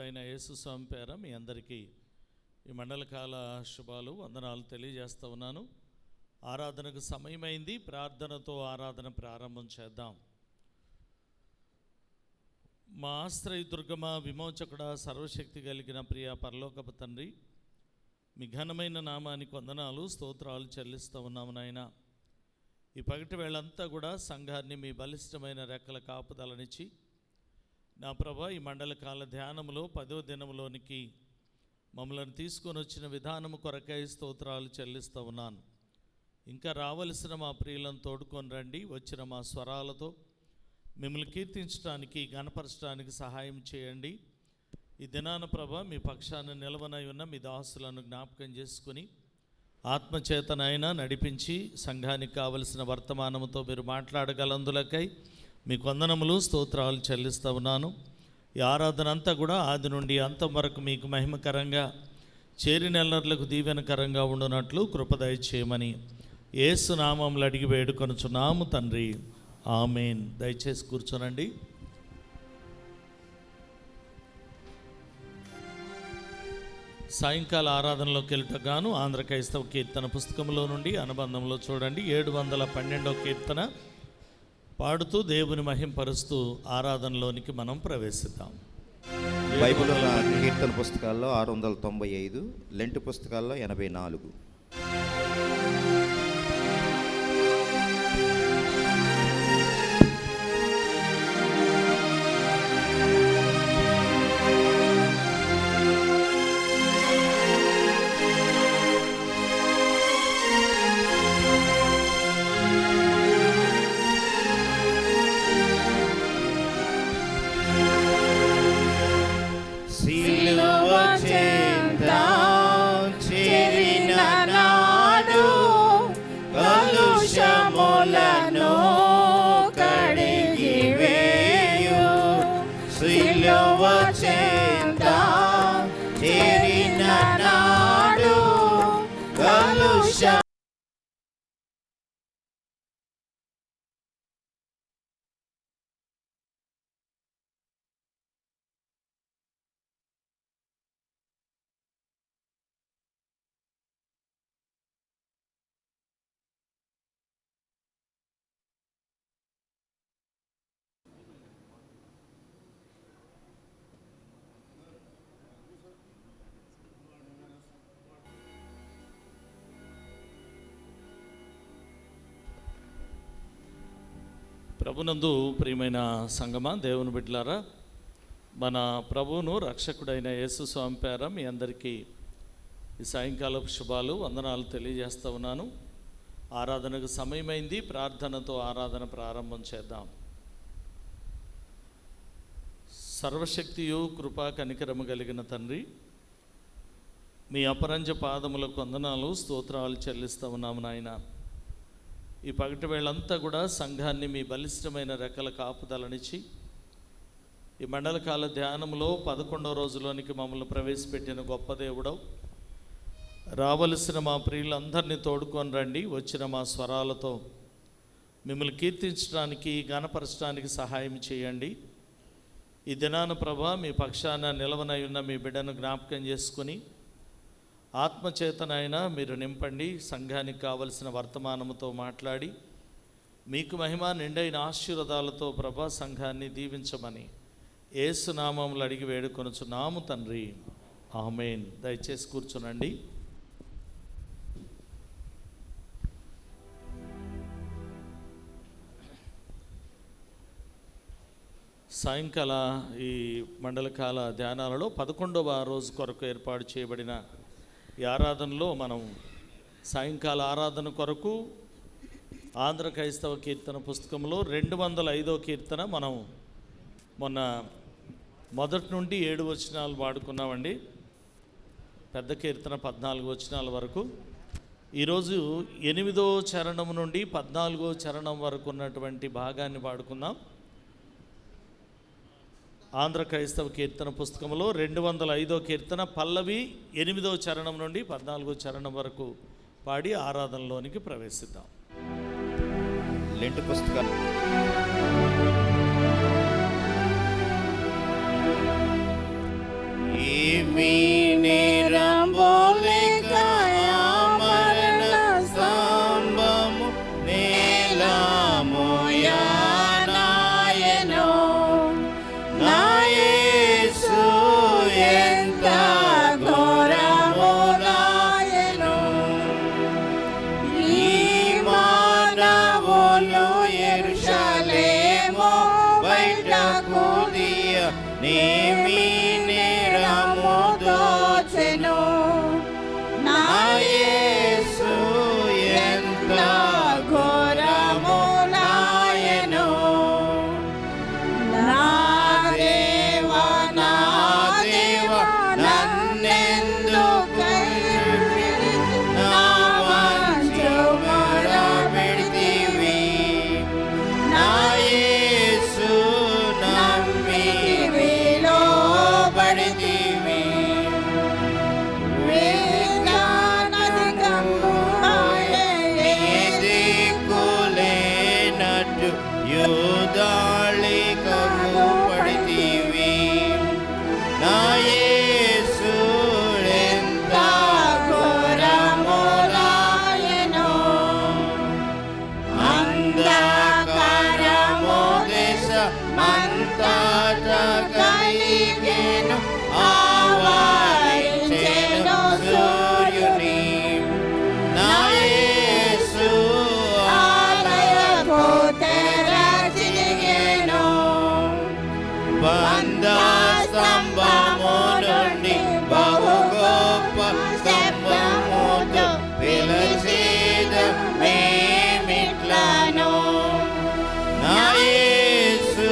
రక్షకుడైన యేసు స్వామి పేర మీ అందరికీ ఈ మండలకాల శుభాలు వందనాలు తెలియజేస్తూ ఉన్నాను. ఆరాధనకు సమయమైంది. ప్రార్థనతో ఆరాధన ప్రారంభం చేద్దాం. మా ఆశ్రయ దుర్గమ విమోచకుడ సర్వశక్తి కలిగిన ప్రియ పరలోకపు తండ్రి, మీ ఘనమైన నామానికి వందనాలు స్తోత్రాలు చెల్లిస్తూ ఉన్నాము నాయన. ఈ పగటి వేళంతా కూడా సంఘాన్ని మీ బలిష్టమైన రెక్కల కాపుదలనిచ్చి నా ప్రభా ఈ మండలకాల ధ్యానంలో 10వ దినంలోనికి మమ్మల్ని తీసుకొని వచ్చిన విధానము కొరకై స్తోత్రాలు చెల్లిస్తూ ఉన్నాను. ఇంకా రావలసిన మా ప్రియులను తోడుకొని రండి. వచ్చిన మా స్వరాలతో మిమ్మల్ని కీర్తించడానికి గణపరచడానికి సహాయం చేయండి. ఈ దినాన ప్రభా మీ పక్షాన నిలవనై ఉన్న మీ దాసులను జ్ఞాపకం చేసుకుని ఆత్మచేతనైనా నడిపించి సంఘానికి కావలసిన వర్తమానముతో మీరు మాట్లాడగలందులకై మీకు వందనములు స్తోత్రాలు చెల్లిస్తూ ఉన్నాను. ఈ ఆరాధన అంతా కూడా ఆది నుండి అంతం వరకు మీకు మహిమకరంగా చేరినెల్లర్లకు దీవెనకరంగా ఉండునట్లు కృపదయ చేయమని యేసు నామములో అడిగి వేడుకొనుచున్నాము తండ్రి, ఆమేన్. దయచేసి కూర్చోనండి. సాయంకాల ఆరాధనలోకి వెళ్ళటగాను ఆంధ్ర క్రైస్తవ కీర్తన పుస్తకంలో నుండి అనుబంధంలో చూడండి 712వ కీర్తన పాడుతూ దేవుని మహింపరుస్తూ ఆరాధనలోనికి మనం ప్రవేశిద్దాం. బైబిల్లో కీర్తన పుస్తకాల్లో 695, లెంట్ పుస్తకాల్లో 84. ప్రభునందు ప్రియమైన సంగమా, దేవుని బిడ్డలారా, మన ప్రభువును రక్షకుడైన యేసు స్వామి పేర మీ అందరికీ ఈ సాయంకాలపు శుభాలు వందనాలు తెలియజేస్తూ ఉన్నాను. ఆరాధనకు సమయమైంది. ప్రార్థనతో ఆరాధన ప్రారంభం చేద్దాం. సర్వశక్తియు కృపా కనికరము కలిగిన తండ్రి, మీ అపరంజ పాదములకు వందనాలు స్తోత్రాలు చెల్లిస్తూ ఉన్నాము నాయన. ఈ పగటి వేళంతా కూడా సంఘాన్ని మీ బలిష్టమైన రెక్కల కాపుదలనిచ్చి ఈ మండలకాల ధ్యానంలో 11వ రోజులోనికి మమ్మల్ని ప్రవేశపెట్టిన గొప్ప దేవుడవు. రావలసిన మా ప్రియులందరినీ తోడుకొని రండి. వచ్చిన మా స్వరాలతో మిమ్మల్ని కీర్తించడానికి గణపరచడానికి సహాయం చేయండి. ఈ దినాన ప్రభా మీ పక్షాన నిలవనై ఉన్న మీ బిడ్డను జ్ఞాపకం చేసుకుని ఆత్మచేతనైనా మీరు నింపండి. సంఘానికి కావలసిన వర్తమానముతో మాట్లాడి మీకు మహిమ నిండైన ఆశీర్వాదాలతో ప్రభా సంఘాన్ని దీవించమని యేసు నామములో అడిగి వేడుకొనుచున్నాము తండ్రి, ఆమేన్. దయచేసి కూర్చునండి. సాయంకాల ఈ మండలకాల ధ్యానాలలో 11వ రోజు కొరకు ఏర్పాటు చేయబడిన ఈ ఆరాధనలో మనం సాయంకాల ఆరాధన కొరకు ఆంధ్ర క్రైస్తవ కీర్తన పుస్తకంలో 205వ కీర్తన మనం మొన్న మొదటి నుండి 7 వచనాలు వాడుకున్నామండి. పెద్ద కీర్తన 14 వచనాల వరకు. ఈరోజు 8వ చరణం నుండి 14వ చరణం వరకు ఉన్నటువంటి భాగాన్ని వాడుకుందాం. ఆంధ్ర క్రైస్తవ కీర్తన పుస్తకంలో 205వ కీర్తన పల్లవి 8వ చరణం నుండి 14వ చరణం వరకు పాడి ఆరాధనలోనికి ప్రవేశిద్దాం. లెంట్ పుస్తకాలు ఏమి నేరంబు లేక మరణ స్తంభము నేలమోయనాయెను. నా యేసు ఎంత ఘోరమునాయెను. ఈ మానవులు యెరూషలేము బయటకు దియ నేమి నేరము దోచెను. నా యేసు ఎంత ఘోరమునాయెను. నా దేవా నన్నెందుకు నా మంచు మరపెడితివి. నా యేసు నమ్మి విలువబడితివి. ఏ దిక్కులేనట్టు యూదాళికకు పడితివి. నా యేసు ఎంత ఘోరమునాయెను. అంధకారము దేశమంతటా కలిగెను. ఆవరించెను సూర్యుని. నా యేసు ఆలయపు తెర చిరిగెను. బంధ స్తంభము నుండి బహు గొప్ప స్తంభముతో పిలిచేదమేమిట్లను. నా యేసు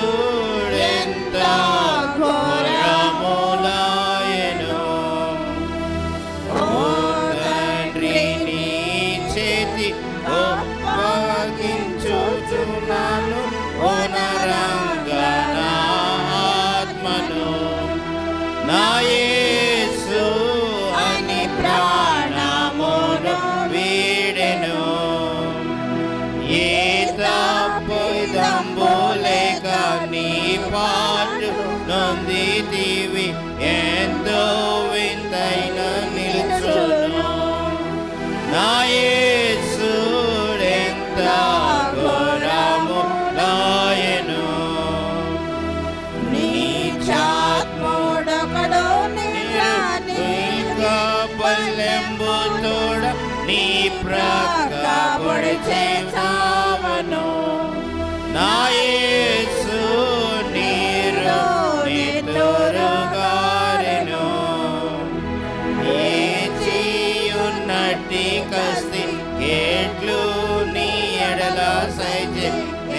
ఎంత ఘోరమునాయెను. ఓ తండ్రి నీ చేతి అప్పగించుచున్నాను ఓనరంగా నా ఆత్మను. నా యేసు అని ప్రాణమును వీడెను. ఏ తప్పిదము లేక నీ పాటు నొందితివి. ఎంతో వింతైన నిల్చును. నా యేసు ఎంత ఘోరమునాయెను. నీచాత్ముడొకడు పల్లెంబు తోడ నీ ప్రక్క పొడిచే చావను. నా యేసు నీరు నెత్తురుగారెను. ఏ చీయున్నట్టి కస్తి కేట్లు నీ ఎడల సైజె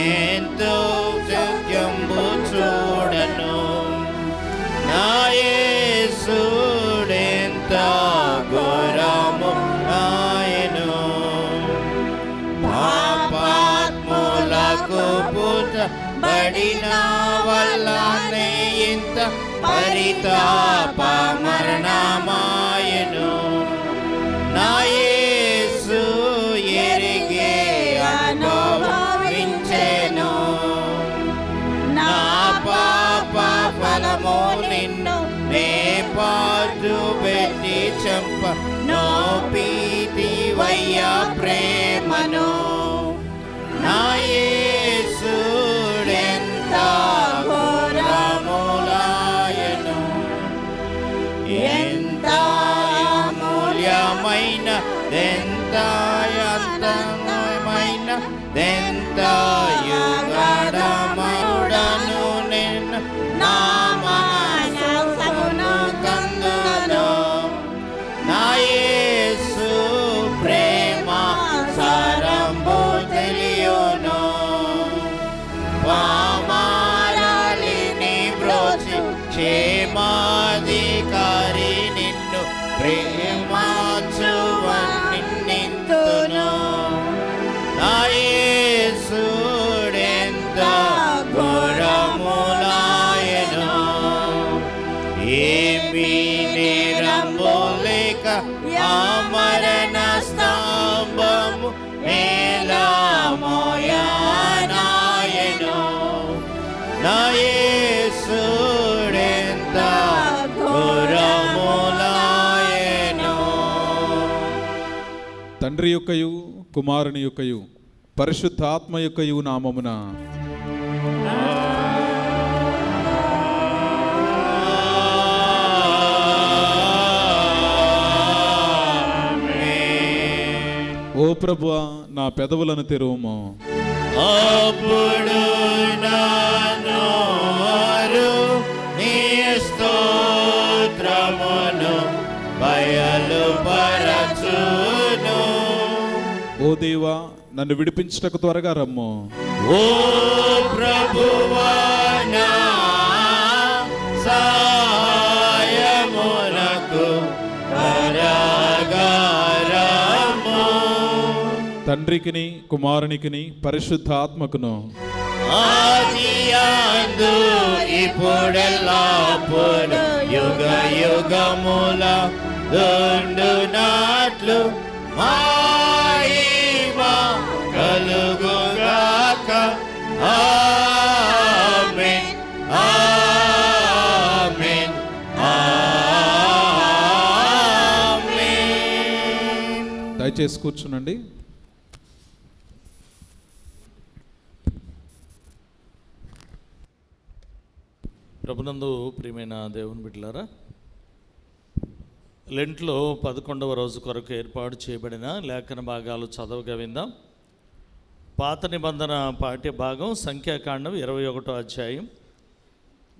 ఎంతో సత్యంబు చూడను. నా యేసు ఎంత ఘోరమునాయెను. పాపాత్ములకు పుట్టబడిన వల్లనే ఇంత పరితాప మరణమాయెను. నా యేసు ఎరిగే అనుభవించెను. నా పాప ఫలము నిన్ను నే పాటు పెట్టి చంప నోపీతివయ్యా ప్రేమను. నా యేసు ఎంత ఘోరమునాయెను. ఎంత అమూల్యమైన ఎంత అంతమైన ఎంత యుగడమౌడను నిన్ను నా మనసును కందును. నా యేసు ప్రేమ సారంభు తెలియును. పామారాలిని బ్రోచి క్షేమాధికారి నిన్ను ప్రేమాచువని నిందును. నా యేసు ఎంత ఘోరమునాయెను. ఏమి నేరంబు లేక ఆ మరణ స్తంభము నేలమోయనాయెను. నా యేసు ఎంత ఘోరము తండ్రి యొక్కయు కుమారుని యొక్కయు పరిశుద్ధాత్మ యొక్కయు నామమున ఓ ప్రభువా, నా పెదవులను తెరువుము. అప్పుడు నా నోరు నీ స్తోత్రమును బయలుపరచును. ఓ దేవా, నన్ను విడిపించుటకు త్వరగా రమ్ము. ఓ ప్రభువా, నా సహాయమునకు త్వరగా రమ్ము. తండ్రికిని కుమారునికిని పరిశుద్ధాత్మకును ఆదియందు ఇప్పుడెల్లప్పుడు యుగ యుగముల ఉండునట్లు మహిమ కలుగుగాక. ఆమేన్, ఆమేన్, ఆమేన్. దయచేసి కూర్చునండి. ప్రభునందు ప్రియమైన దేవుని బిడ్డలారా, లెంట్లో 11వ రోజు కొరకు ఏర్పాటు చేయబడిన లేఖన భాగాలు చదవగా విందాం. పాత నిబంధన పాఠ్య భాగం సంఖ్యాకాండం 21వ అధ్యాయం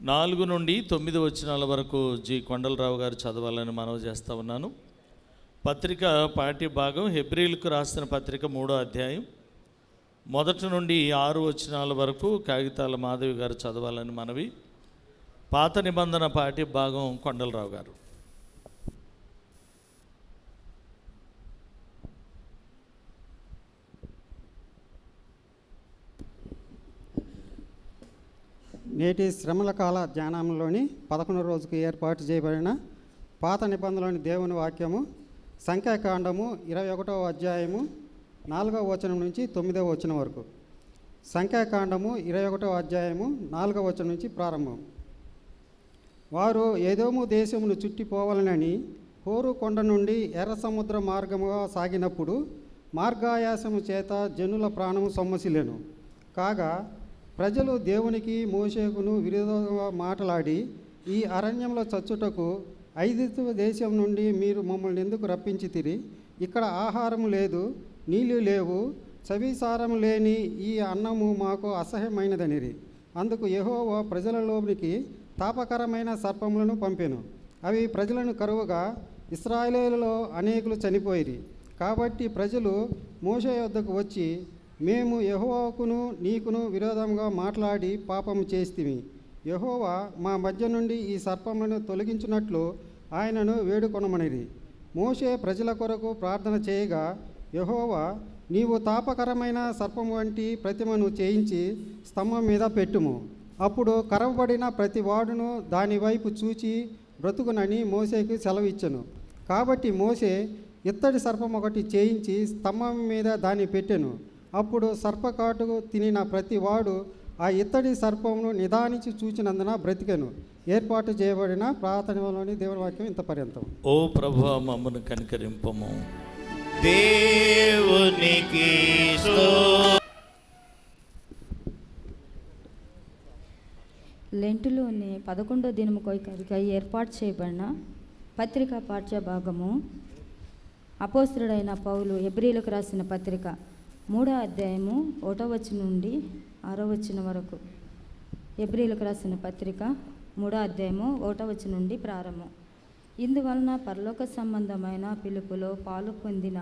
4 నుండి 9 వచనాల వరకు జి కొండలరావు గారు చదవాలని మనవి చేస్తూ ఉన్నాను. పత్రిక పాఠ్య భాగం హెబ్రీలకు రాసిన పత్రిక 3వ అధ్యాయం 1 నుండి 6 వచనాల వరకు కాగితాల మాధవి గారు చదవాలని మనవి. పాత నిబంధన పాఠ్య భాగం కొండలరావు గారు. నేటి శ్రమల కాల ధ్యానంలోని 11వ రోజుకు ఏర్పాటు చేయబడిన పాత నిబంధనలోని దేవుని వాక్యము సంఖ్యాకాండము 21వ అధ్యాయము 4వ వచనం నుంచి 9వ వచనం వరకు. సంఖ్యాకాండము 21వ అధ్యాయము 4వ వచనం నుంచి ప్రారంభం. వారు ఏదోము దేశమును చుట్టిపోవాలనని హోరు కొండ నుండి ఎర్ర సముద్ర మార్గముగా సాగినప్పుడు మార్గాయాసము చేత జనుల ప్రాణము సొమ్మసిల్లెను. కాగా ప్రజలు దేవునికి మోషేకును విరోధంగా మాట్లాడి, ఈ అరణ్యంలో చచ్చుటకు ఐగుప్తు దేశం నుండి మీరు మమ్మల్ని ఎందుకు రప్పించితిరి? ఇక్కడ ఆహారము లేదు, నీళ్లు లేవు, చవిసారము లేని ఈ అన్నము మాకు అసహ్యమైనదనిరి. అందుకు యెహోవా ప్రజలలోనికి తాపకరమైన సర్పములను పంపెను. అవి ప్రజలను కరువుగా ఇశ్రాయేలులో అనేకులు చనిపోయిరి. కాబట్టి ప్రజలు మోషే యొద్దకు వచ్చి, మేము యెహోవాకును నీకును విరోధంగా మాట్లాడి పాపము చేస్తిమి. యెహోవా మా మధ్య నుండి ఈ సర్పములను తొలగించున్నట్లు ఆయనను వేడుకొనమనిరి. మోషే ప్రజల కొరకు ప్రార్థన చేయగా, యెహోవా నీవు తాపకరమైన సర్పము వంటి ప్రతిమను చేయించి స్తంభం మీద పెట్టుము. అప్పుడు కరవబడిన ప్రతి వాడును దాని వైపు చూచి బ్రతుకునని మోషేకు సెలవిచ్చెను. కాబట్టి మోషే ఇత్తడి సర్పం ఒకటి చేయించి స్తంభం మీద దాన్ని పెట్టెను. అప్పుడు సర్పకాటు తినిన ప్రతి వాడు ఆ ఇత్తడి సర్పమును నిదానించి చూచినందున బ్రతికెను. ఏర్పాటు చేయబడిన ప్రార్థనలోని దేవుని వాక్యం ఇంత పర్యంతం. ఓ ప్రభువా, మమ్మను కనికరింపము. దేవునికి లెంటులోని 11వ దినము కొరకై ఏర్పాటు చేయబడిన పత్రిక పాఠ్య భాగము అపోస్తలుడైన పౌలు హెబ్రీలకు రాసిన పత్రిక 3వ అధ్యాయము 1వ వచనం నుండి 6వ వచనం వరకు. హెబ్రీలకు రాసిన పత్రిక 3వ అధ్యాయము 1వ వచనం నుండి ప్రారంభం. ఇందువలన పరలోక సంబంధమైన పిలుపులో పాలు పొందిన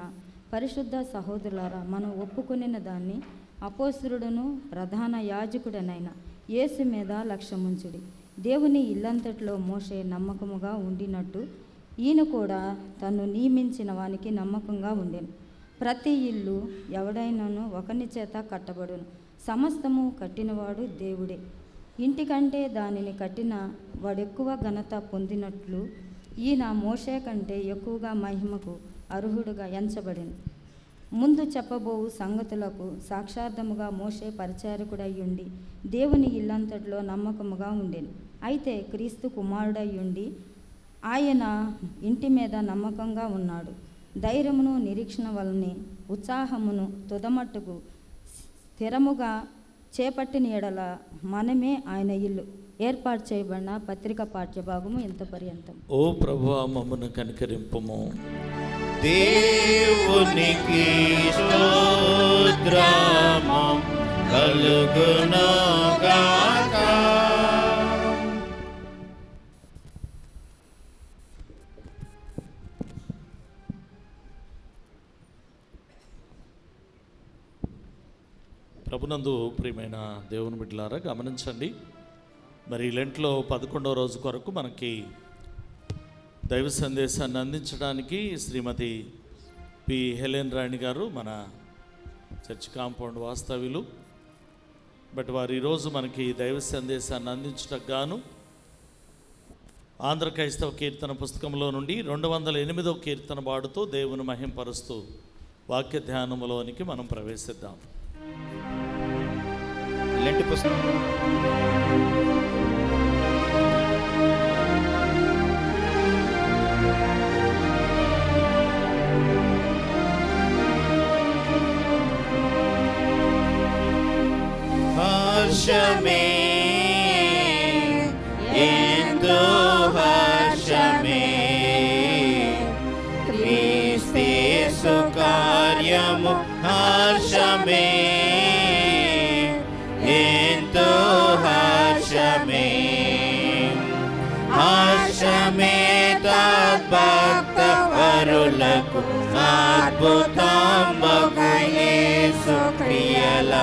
పరిశుద్ధ సహోదరులారా, మనం ఒప్పుకొనిన దాన్ని అపోస్తలుడును ప్రధాన యాజకుడనైన యేసు మీద లక్ష్యముంచుడి. దేవుని ఇల్లంతట్లో మోషే నమ్మకముగా ఉండినట్టు ఈయన కూడా తను నియమించిన వానికి నమ్మకంగా ఉండెను. ప్రతి ఇల్లు ఎవడైనాను ఒకని చేత కట్టబడును, సమస్తము కట్టినవాడు దేవుడే. ఇంటికంటే దానిని కట్టిన వాడెక్కువ ఘనత పొందినట్లు ఈయన మోషే కంటే ఎక్కువగా మహిమకు అర్హుడుగా ఎంచబడెను. ముందు చెప్పబోవు సంగతులకు సాక్షార్థముగా మోషే పరిచారకుడయ్యుండి దేవుని ఇల్లంతట్లో నమ్మకముగా ఉండెను. అయితే క్రీస్తు కుమారుడయ్యుండి ఆయన ఇంటి మీద నమ్మకంగా ఉన్నాడు. ధైర్యమును నిరీక్షణ వలనే ఉత్సాహమును తుదమట్టుకు స్థిరముగా చేపట్టిన ఎడల మనమే ఆయన ఇల్లు ఏర్పాటు చేయబడిన పత్రిక పాఠ్యభాగము ఇంత పర్యంతం. ఓ ప్రభువా మమ్మను కనికరింపుము. దేవునికి స్తోత్రము కలుగును గాక. ప్రభునందు ప్రియమైన దేవుని బిడ్డలారా గమనించండి. మరి లెంట్లో 11వ రోజు కొరకు మనకి దైవ సందేశాన్ని అందించడానికి శ్రీమతి పి హెలెన్ రాణి గారు మన చర్చ్ కాంపౌండ్ వాస్తవ్యులు. బట్ వారు ఈరోజు మనకి దైవ సందేశాన్ని అందించటకు గాను ఆంధ్ర క్రైస్తవ కీర్తన పుస్తకంలో నుండి 208వ కీర్తన పాడుతూ దేవుని మహింపరుస్తూ వాక్య ధ్యానములోనికి మనం ప్రవేశిద్దాం. లెంటి పుస్తకం హర్షమే ఎంతో హర్షమే క్రీస్తు కార్యము హర్షమే ఎంతో హర్షమే హర్షమే తద్భక్త వరులకు అద్భుతంబగు యేసు క్రియల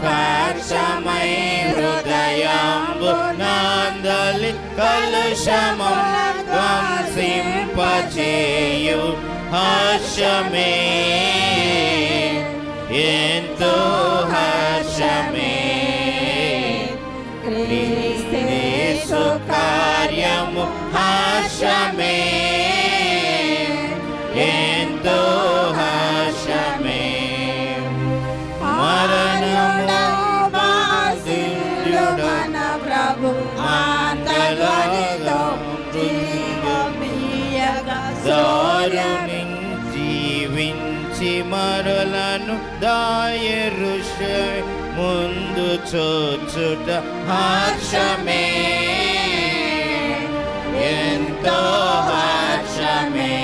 హర్షమై హృదయంబు నందలి కలుషమం ధ్వంసింపచేయు హర్షమే ఎంతో హర్షమే క్రీస్తు కార్యము హర్షమే ఎంతో హర్షమే మరణము బాధితుడైన ప్రభు ఆందోళనతో దారుని జీవించి మరలను దాయరుష ముందు చూచుట హర్షమే ఎంతో హర్షమే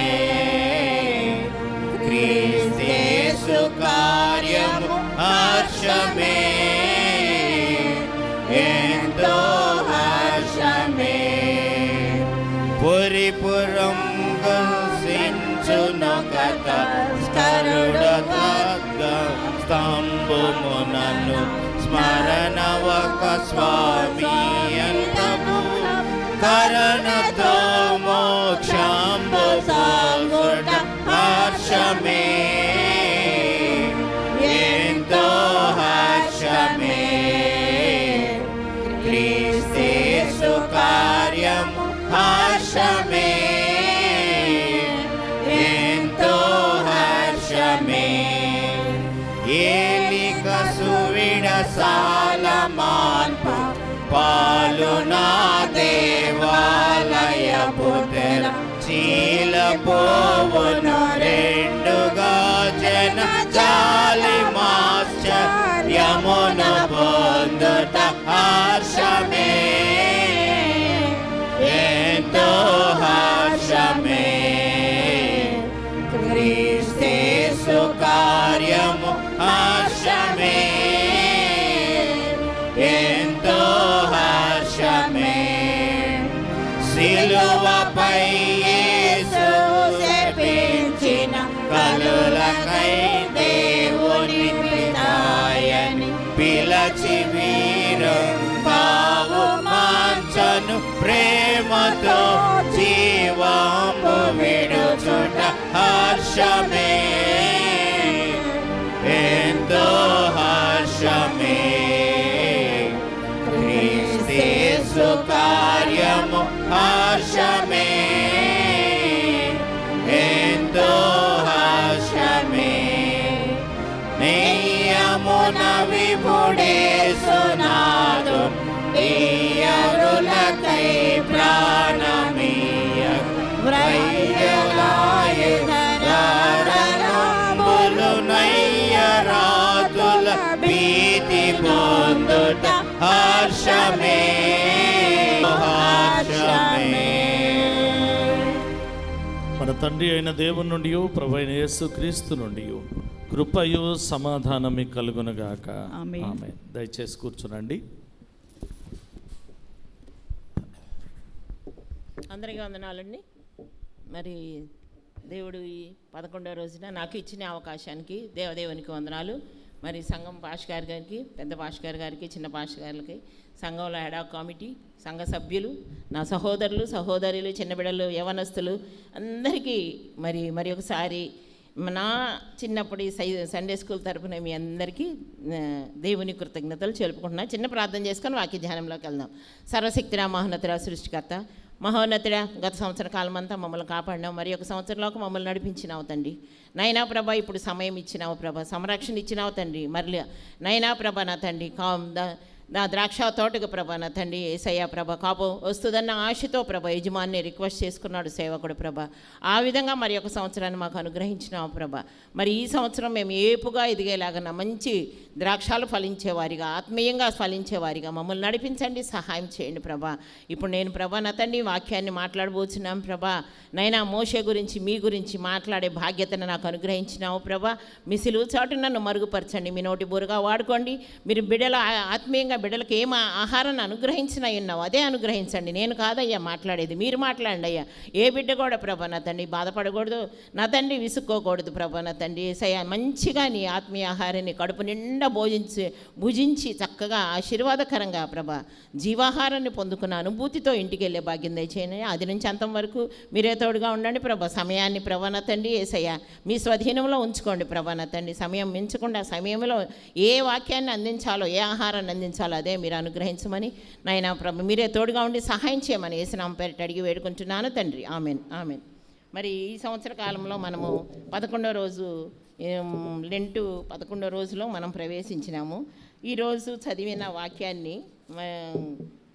క్రీస్తు కార్యము హర్షమే ఎంతో హర్షమే పురిపురం సించునొకత స్తంభమునను స్మరణవక స్వామి అంతము కరణతో మోక్షంబు సాగుట హర్షమే ఎంతో హర్షమే క్రీస్తు కార్యము హర్షమే ఎంతో హర్షమే ఏలిక సువిడసాల మాన్ప పాలునా దేవాలయ పుతర చీలపోవును రెండుగా జన జాలి మాశ్చర్యమును పొందుట హర్షమే ఎంతో హర్షమే క్రీస్తు కార్యము హర్షమే ఎంతో హర్షమే సిలువపై యేసు శపించిన కలులకై దేవుని పితాయని పిలచి వీరం బావు మాంచను ప్రేమతో జీవాంబు విడుచుట హర్షమే ఎంతో హర్షమే క్రీస్తు కార్యము హర్షమే ఎంతో హర్షమే నెయ్యమున విభుడేసునాదు ఈయరులకై ప్రాణమీయ వ్రయ్యలాయుధ హర్షమే హర్షమే. మన తండ్రి అయిన దేవుని నుండి ప్రభు అయిన యేసు క్రీస్తు నుండి కృపయు సమాధానం మీకు కలుగునుగాక. ఆమేన్. దయచేసి కూర్చునండి. అందరికీ వందనాలండి. మరి దేవుడు ఈ 11వ రోజున నాకు ఇచ్చిన అవకాశానికి దేవదేవునికి వందనాలు. మరి సంఘం పాస్టర్ గారికి, పెద్ద పాస్టర్ గారికి, చిన్న పాస్టర్ గారికి, సంఘంలో హెడాక్ కమిటీ, సంఘ సభ్యులు, నా సహోదరులు సహోదరులు, చిన్న బిడ్డలు, యవనస్తులు అందరికీ మరి ఒకసారి నా చిన్నప్పటి సండే స్కూల్ తరపున మీ అందరికీ దేవుని కృతజ్ఞతలు తెలుపుకుంటున్నా. చిన్న ప్రార్థన చేసుకొని వాక్య ధ్యానంలోకి వెళ్దాం. సర్వశక్తిరా మహోన్నతుడా సృష్టికర్త మహోన్నతుడా, గత సంవత్సర కాలం అంతా మమ్మల్ని కాపాడినావు, మరి ఒక సంవత్సరంలోకి మమ్మల్ని నడిపించినావు తండ్రి. నైనా ప్రభా ఇప్పుడు సమయం ఇచ్చినావు ప్రభా, సంరక్షణ ఇచ్చినావు తండ్రి. మరి నైనా ప్రభా నా తండ్రి నా ద్రాక్ష తోటకు ప్రభా నా తండ్రి యేసయ్య ప్రభ కాపు వస్తుందన్న ఆశతో ప్రభ యజమాన్ని రిక్వెస్ట్ చేసుకున్నాడు సేవకుడు ప్రభ. ఆ విధంగా మరి ఒక సంవత్సరాన్ని మాకు అనుగ్రహించినావు ప్రభ. మరి ఈ సంవత్సరం మేము ఏపుగా ఎదిగేలాగా మంచి ద్రాక్షాలు ఫలించేవారిగా, ఆత్మీయంగా ఫలించేవారిగా మమ్మల్ని నడిపించండి, సహాయం చేయండి ప్రభా. ఇప్పుడు నేను ప్రభా నా తండ్రి వాక్యాన్ని మాట్లాడబోతున్నాం ప్రభా. నైనా మోషే గురించి మీ గురించి మాట్లాడే బాధ్యతను నాకు అనుగ్రహించినావు ప్రభా. మీ సిలువ చాటు నన్ను మరుగుపరచండి, మీ నోటి బూరుగా వాడుకోండి. మీరు బిడ్డల ఆత్మీయంగా బిడ్డలకు ఏం ఆహారాన్ని అనుగ్రహించిన ఉన్నావు అదే అనుగ్రహించండి. నేను కాదయ్యా మాట్లాడేది, మీరు మాట్లాడండి అయ్యా. ఏ బిడ్డ కూడా ప్రభా నా తండ్రి బాధపడకూడదు, నా తండ్రి విసుక్కోకూడదు ప్రభా నా తండ్రి యేసయ్య. మంచిగా నీ ఆత్మీయ ఆహారాన్ని కడుపు నిండా భుజించి చక్కగా ఆశీర్వాదకరంగా ప్రభా జీవాహారాన్ని పొందుకున్న అనుభూతితో ఇంటికి వెళ్ళే భాగ్యం దయచేయండి. అది నుంచి అంతం వరకు మీరే తోడుగా ఉండండి ప్రభా. సమయాన్ని ప్రభా నా తండ్రి యేసయ్య మీ స్వాధీనంలో ఉంచుకోండి ప్రభా నా తండ్రి. సమయం మించకుండా సమయంలో ఏ వాక్యాన్ని అందించాలో, ఏ ఆహారాన్ని అందించాలో అదే మీరు అనుగ్రహించమని నాయనా ప్రభు మీరే తోడుగా ఉండి సహాయం చేయమని యేసునామం పేరిట అడిగి వేడుకుంటున్నాను తండ్రి. Amen amen. మరి ఈ సంవత్సర కాలంలో మనము 11వ రోజు లెంటు 11వ రోజులో మనం ప్రవేశించినాము. ఈరోజు చదివిన వాక్యాన్ని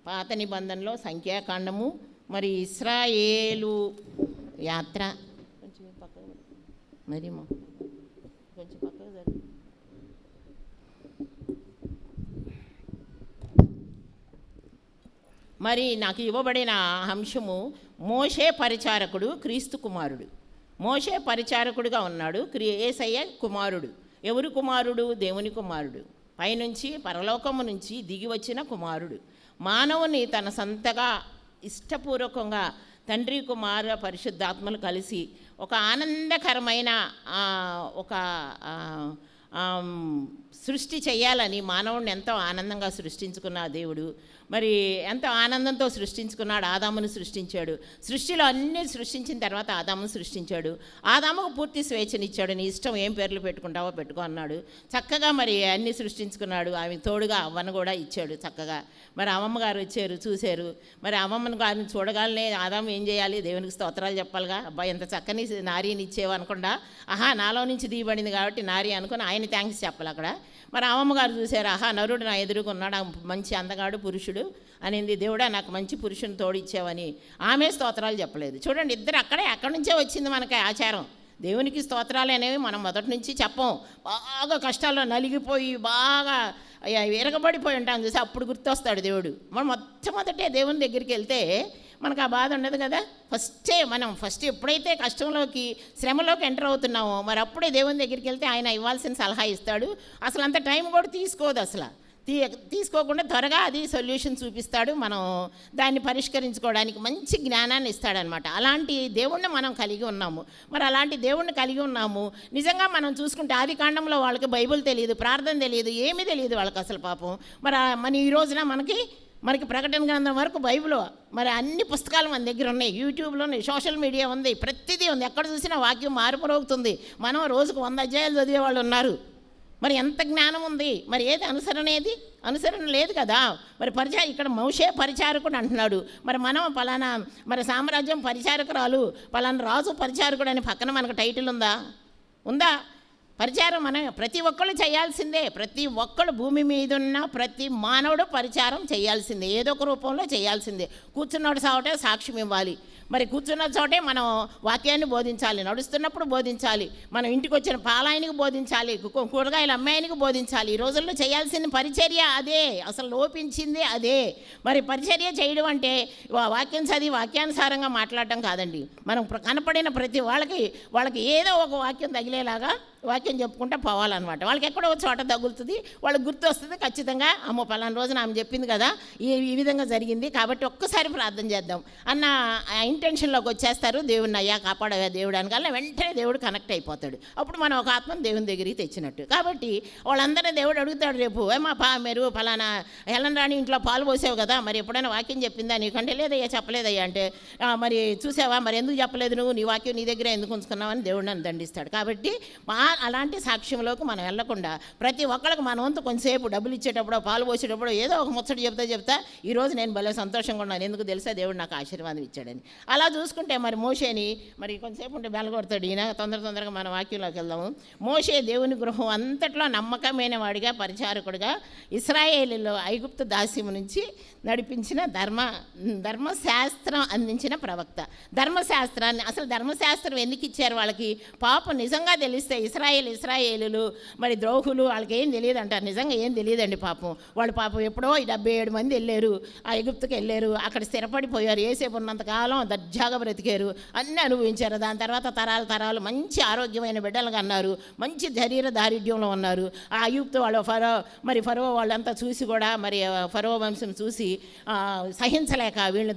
పాత నిబంధనలో సంఖ్యాకాండము, మరి ఇశ్రాయేలు యాత్ర కొంచెం పక్కకు మరి కొంచెం పక్కకు జరిగి మరి నాకు ఇవ్వబడిన అంశము మోషే పరిచారకుడు క్రీస్తు కుమారుడు. మోషే పరిచారకుడుగా ఉన్నాడు, యేసయ్య కుమారుడు. ఎవరు కుమారుడు? దేవుని కుమారుడు, పైనుంచి పరలోకము నుంచి దిగి వచ్చిన కుమారుడు. మానవుని తన సొంతగా ఇష్టపూర్వకంగా తండ్రి కుమార పరిశుద్ధాత్మలు కలిసి ఒక ఆనందకరమైన ఒక సృష్టి చేయాలని మానవుడిని ఎంతో ఆనందంగా సృష్టించుకున్న దేవుడు మరి ఎంతో ఆనందంతో సృష్టించుకున్నాడు. ఆదామును సృష్టించాడు. సృష్టిలో అన్నీ సృష్టించిన తర్వాత ఆదామును సృష్టించాడు. ఆదాముకు పూర్తి స్వేచ్ఛనిచ్చాడు. నీ ఇష్టం ఏం పేర్లు పెట్టుకుంటావో పెట్టుకో అన్నాడు. చక్కగా మరి అన్నీ సృష్టించుకున్నాడు. ఆమె తోడుగా అవ్వను కూడా ఇచ్చాడు చక్కగా. మరి అమ్మమ్మ గారు వచ్చారు, చూశారు. మరి అమ్మమ్మను గారిని చూడగానే ఆదాము ఏం చేయాలి? దేవునికి స్తోత్రాలు చెప్పాలిగా. అబ్బాయి ఎంత చక్కని నారీని ఇచ్చేవు అనకుండా, ఆహా నాలో నుంచి దిగబడింది కాబట్టి నారీ అనుకుని ఆయన థ్యాంక్స్ చెప్పాలి అక్కడ. మరి అమ్మమ్మ గారు చూశారు, ఆహా నరుడు నా ఎదురుకున్నాడు, మంచి అందగాడు పురుషుడు అనింది. దేవుడా నాకు మంచి పురుషుని తోడిచ్చావని ఆమె స్తోత్రాలు చెప్పలేదు. చూడండి, ఇద్దరు అక్కడి నుంచే వచ్చింది మనకి ఆచారం. దేవునికి స్తోత్రాలు అనేవి మనం మొదటి నుంచి చెప్పం. బాగా కష్టాల్లో నలిగిపోయి బాగా విరగబడిపోయి ఉంటాం చూసి అప్పుడు గుర్తొస్తాడు దేవుడు. మనం మొట్టమొదటే దేవుని దగ్గరికి వెళ్తే మనకు ఆ బాధ ఉండదు కదా. మనం ఎప్పుడైతే కష్టంలోకి శ్రమలోకి ఎంటర్ అవుతున్నామో మరి అప్పుడే దేవుని దగ్గరికి వెళ్తే ఆయన ఇవ్వాల్సిన సలహా ఇస్తాడు. అసలు అంత టైం కూడా తీసుకోదు. అసలు తీసుకోకుండా త్వరగా అది సొల్యూషన్ చూపిస్తాడు. మనం దాన్ని పరిష్కరించుకోవడానికి మంచి జ్ఞానాన్ని ఇస్తాడనమాట. అలాంటి దేవుణ్ణి మనం కలిగి ఉన్నాము. మరి అలాంటి దేవుణ్ణి కలిగి ఉన్నాము. నిజంగా మనం చూసుకుంటే ఆది కాండంలో వాళ్ళకి బైబిల్ తెలియదు, ప్రార్థన తెలియదు, ఏమీ తెలియదు వాళ్ళకి అసలు పాపం. మరి ఈ రోజున మనకి ప్రకటన గ్రంథం వరకు బైబిల్ మరి అన్ని పుస్తకాలు మన దగ్గర ఉన్నాయి, యూట్యూబ్లో ఉన్నాయి, సోషల్ మీడియా ఉంది, ప్రతిదీ ఉంది. ఎక్కడ చూసినా వాక్యం మారుమరుగుతుంది. మనం రోజుకు 100 అధ్యాయాలు చదివే వాళ్ళు ఉన్నారు. మరి ఎంత జ్ఞానం ఉంది? మరి ఏది అనుసరణ లేదు కదా. మరి ఇక్కడ మోషే పరిచారకుడు అంటున్నాడు. మరి మనం పలానా మరి సామ్రాజ్యం పరిచారకురాలు, పలానా రాజు పరిచారకుడు అని పక్కన మనకు టైటిల్ ఉందా? పరిచారం మనం ప్రతి ఒక్కళ్ళు చేయాల్సిందే. ప్రతి ఒక్కళ్ళు భూమి మీద ఉన్న ప్రతి మానవుడు పరిచారం చేయాల్సిందే, ఏదో ఒక రూపంలో చేయాల్సిందే. కూర్చున్నాడు సావటే సాక్ష్యం ఇవ్వాలి. మరి కూర్చున్న చోటే మనం వాక్యాన్ని బోధించాలి, నడుస్తున్నప్పుడు బోధించాలి, మనం ఇంటికి వచ్చిన పాలాయనికి బోధించాలి, కూరగాయలు అమ్మాయినికి బోధించాలి. ఈ రోజుల్లో చేయాల్సిన పరిచర్య అదే, అసలు లోపించింది అదే. మరి పరిచర్య చేయడం అంటే వాక్యం చదివి వాక్యానుసారంగా మాట్లాడటం కాదండి. మనం కనపడిన ప్రతి వాళ్ళకి ఏదో ఒక వాక్యం తగిలేలాగా వాక్యం చెప్పుకుంటే పోవాలన్నమాట. వాళ్ళకి ఎక్కడో చోట తగులుతుంది, వాళ్ళకి గుర్తు వస్తుంది ఖచ్చితంగా. అమ్మో పలానా రోజున ఆమె చెప్పింది కదా, ఈ విధంగా జరిగింది కాబట్టి ఒక్కసారి ప్రార్థన చేద్దాం అన్న ఇంటెన్షన్లోకి వచ్చేస్తారు. దేవుడిని అయ్యా కాపాడవా దేవుడు అనగానే వెంటనే దేవుడు కనెక్ట్ అయిపోతాడు. అప్పుడు మనం ఒక ఆత్మను దేవుని దగ్గరికి తెచ్చినట్టు. కాబట్టి వాళ్ళందరినీ దేవుడు అడుగుతాడు, రేపు మీరు పలానా హెలన్ రాణి ఇంట్లో పాలు పోసావు కదా, మరి ఎప్పుడైనా వాక్యం చెప్పిందా నీకంటే? లేదయ్యా చెప్పలేదయ్యా అంటే, మరి చూసావా మరి ఎందుకు చెప్పలేదు నువ్వు, నీ వాక్యం నీ దగ్గర ఎందుకు ఉంచుకున్నావని దేవుడు నన్ను దండిస్తాడు. కాబట్టి అలాంటి సాక్ష్యంలోకి మనం వెళ్లకుండా ప్రతి ఒక్కరికి మన వంతు కొంచెంసేపు డబ్బులు ఇచ్చేటప్పుడు, పాలు పోసేటప్పుడు ఏదో ఒక ముచ్చట చెప్తా ఈరోజు నేను భలే సంతోషంగా ఉన్నాను, ఎందుకు తెలుసా దేవుడు నాకు ఆశీర్వాదం ఇచ్చాడని. అలా చూసుకుంటే మరి మోషేని మరి కొంచెంసేపు ఉంటే బెలగొడతాడు ఈయన. తొందరగా మన వాక్యంలోకి వెళ్దాము. మోషే దేవుని గృహం అంతట్లో నమ్మకమైన వాడిగా, పరిచారకుడిగా ఇశ్రాయేలులో ఐగుప్తు దాస్యము నుంచి నడిపించిన ధర్మశాస్త్రం అందించిన ప్రవక్త. ధర్మశాస్త్రాన్ని అసలు ధర్మశాస్త్రం ఎందుకు ఇచ్చారు వాళ్ళకి? పాపం నిజంగా తెలిస్తే ఇశ్రాయేలులు మరి ద్రోహులు, వాళ్ళకి ఏం తెలియదు అంటారు. నిజంగా ఏం తెలియదండి పాపం. వాళ్ళు పాపం ఎప్పుడో 77 మంది వెళ్ళారు, ఆ ఐగుప్తుకి వెళ్ళారు, అక్కడ స్థిరపడిపోయారు. ఏసేపు ఉన్నంతకాలం దర్జాగా బ్రతికారు, అన్నీ అనుభవించారు. దాని తర్వాత తరాలు మంచి ఆరోగ్యమైన బిడ్డలుగా అన్నారు, మంచి శరీర దారిద్ర్యంలో ఉన్నారు. ఆ ఐగుప్తు వాళ్ళు ఫరో వాళ్ళంతా చూసి కూడా మరి ఫరో వంశం చూసి సహించలేక వీళ్ళని